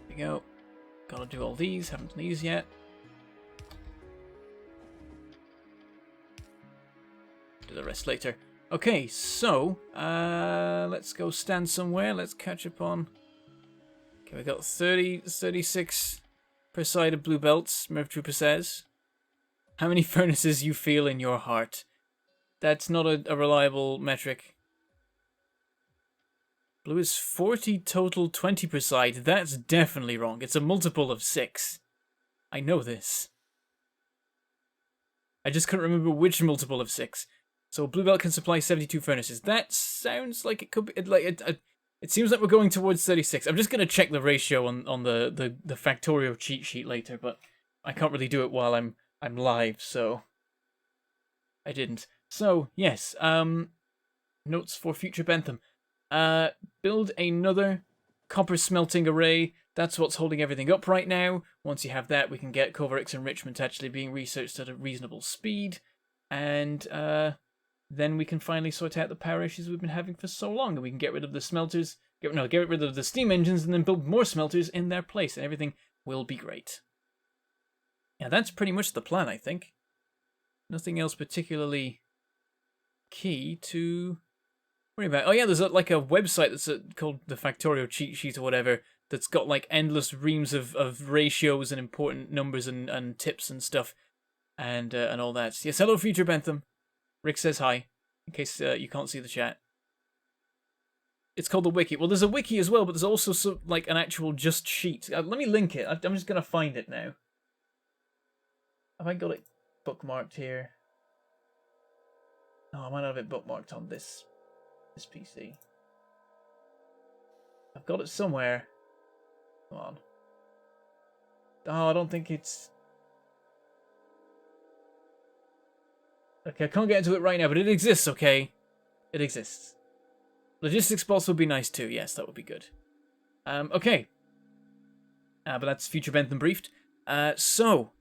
There we go. Gotta do all these, haven't done these yet. Do the rest later. Okay, so let's go stand somewhere. Let's catch up on. Okay, we got 36 per side of blue belts. Merv Trooper says, "How many furnaces you feel in your heart?" That's not a reliable metric. Blue is 40 total, 20 per side. That's definitely wrong. It's a multiple of 6. I know this. I just couldn't remember which multiple of 6. So blue belt can supply 72 furnaces. That sounds like it could be it seems like we're going towards 36. I'm just gonna check the ratio on the Factorio cheat sheet later, but I can't really do it while I'm live, so I didn't. So yes, notes for future Bentham. Build another copper smelting array. That's what's holding everything up right now. Once you have that, we can get Kovarex enrichment actually being researched at a reasonable speed, and then we can finally sort out the power issues we've been having for so long, and we can get rid of the smelters, get rid of the steam engines, and then build more smelters in their place, and everything will be great. Yeah, that's pretty much the plan, I think. Nothing else particularly key to worry about. Oh yeah, there's like a website that's called the Factorio cheat sheet or whatever, that's got like endless reams of ratios and important numbers and tips and stuff, and all that. Yes, hello, future Bentham. Rick says hi, in case you can't see the chat. It's called the wiki. Well, there's a wiki as well, but there's also like an actual just sheet. Let me link it. I'm just gonna find it now. Have I got it bookmarked here? No, I might not have it bookmarked on this This PC. I've got it somewhere. Come on. Oh, I don't think it's... Okay, I can't get into it right now, but it exists, okay? It exists. Logistics bots would be nice too. Yes, that would be good. Okay. But that's future Bentham briefed. So,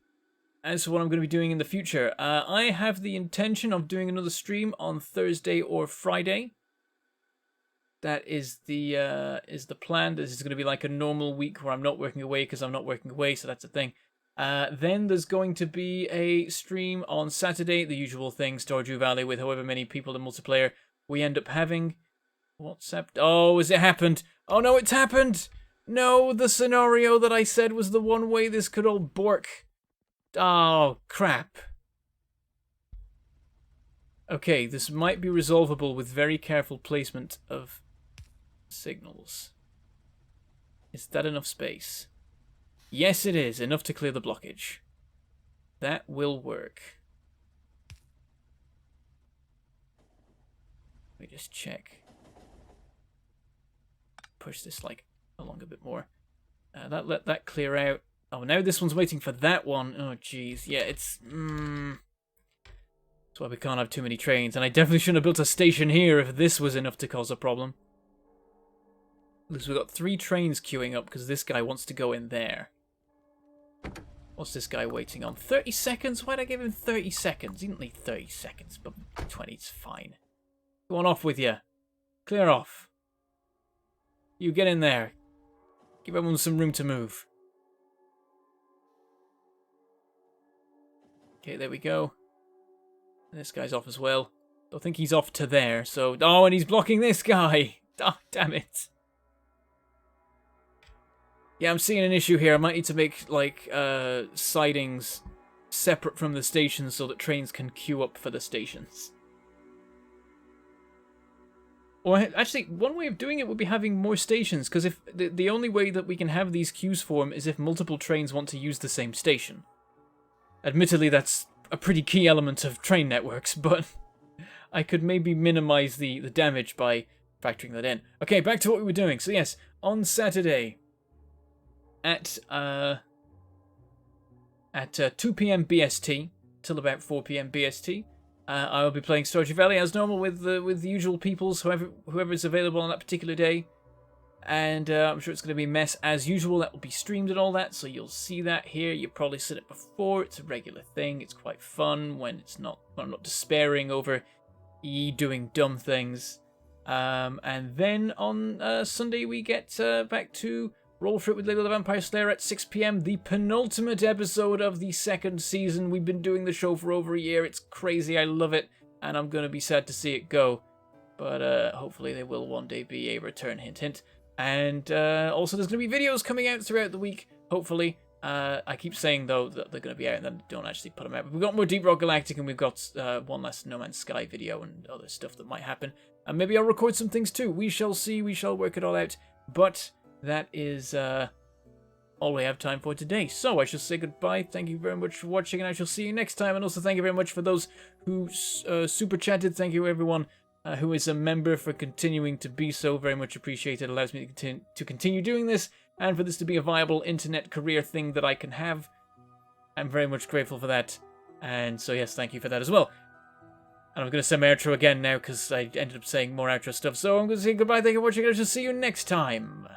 as for what I'm going to be doing in the future, I have the intention of doing another stream on Thursday or Friday. That is the plan. This is going to be like a normal week where I'm not working away because I'm not working away, so that's a thing. Then there's going to be a stream on Saturday, the usual thing, Stardew Valley, with however many people in multiplayer we end up having. What's happened? Oh, has it happened? Oh no, it's happened! No, the scenario that I said was the one way this could all bork. Oh, crap. Okay, this might be resolvable with very careful placement of signals. Is that enough space? Yes, it is. Enough to clear the blockage. That will work. Let me just check. Push this, like, along a bit more. Let that clear out. Oh, now this one's waiting for that one. Oh, jeez. Yeah, it's... That's why we can't have too many trains. And I definitely shouldn't have built a station here if this was enough to cause a problem. Because we've got 3 trains queuing up because this guy wants to go in there. What's this guy waiting on? 30 seconds? Why'd I give him 30 seconds? He didn't need 30 seconds, but 20's fine. Go on off with you. Clear off. You get in there. Give everyone some room to move. Okay, there we go. And this guy's off as well. Don't think he's off to there, so... Oh, and he's blocking this guy! Oh, damn it. Yeah, I'm seeing an issue here. I might need to make, like, sidings separate from the stations so that trains can queue up for the stations. Or, actually, one way of doing it would be having more stations, because if the only way that we can have these queues form is if multiple trains want to use the same station. Admittedly, that's a pretty key element of train networks, but I could maybe minimize the damage by factoring that in. Okay, back to what we were doing. So yes, on Saturday at 2 p.m. BST till about 4 p.m. BST, I will be playing Stardew Valley as normal with the usual peoples, whoever is available on that particular day. And I'm sure it's going to be a mess as usual. That will be streamed and all that, so you'll see that here. You've probably seen it before. It's a regular thing. It's quite fun when I'm not despairing over doing dumb things. And then on Sunday we get back to Roll For It with Lady the Vampire Slayer at 6 p.m. The penultimate episode of the 2nd season. We've been doing the show for over a year. It's crazy. I love it. And I'm going to be sad to see it go. But hopefully there will one day be a return, hint, hint. And also there's going to be videos coming out throughout the week, hopefully. I keep saying, though, that they're going to be out and then don't actually put them out. But we've got more Deep Rock Galactic and we've got one last No Man's Sky video and other stuff that might happen. And maybe I'll record some things too. We shall see. We shall work it all out. But that is all we have time for today. So I shall say goodbye. Thank you very much for watching and I shall see you next time. And also thank you very much for those who super chatted. Thank you everyone. Who is a member for continuing to be so. Very much appreciated. It allows me to continue doing this and for this to be a viable internet career thing that I can have. I'm very much grateful for that. And so yes, thank you for that as well. And I'm going to say my outro again now because I ended up saying more outro stuff. So I'm going to say goodbye. Thank you for watching. I shall see you next time.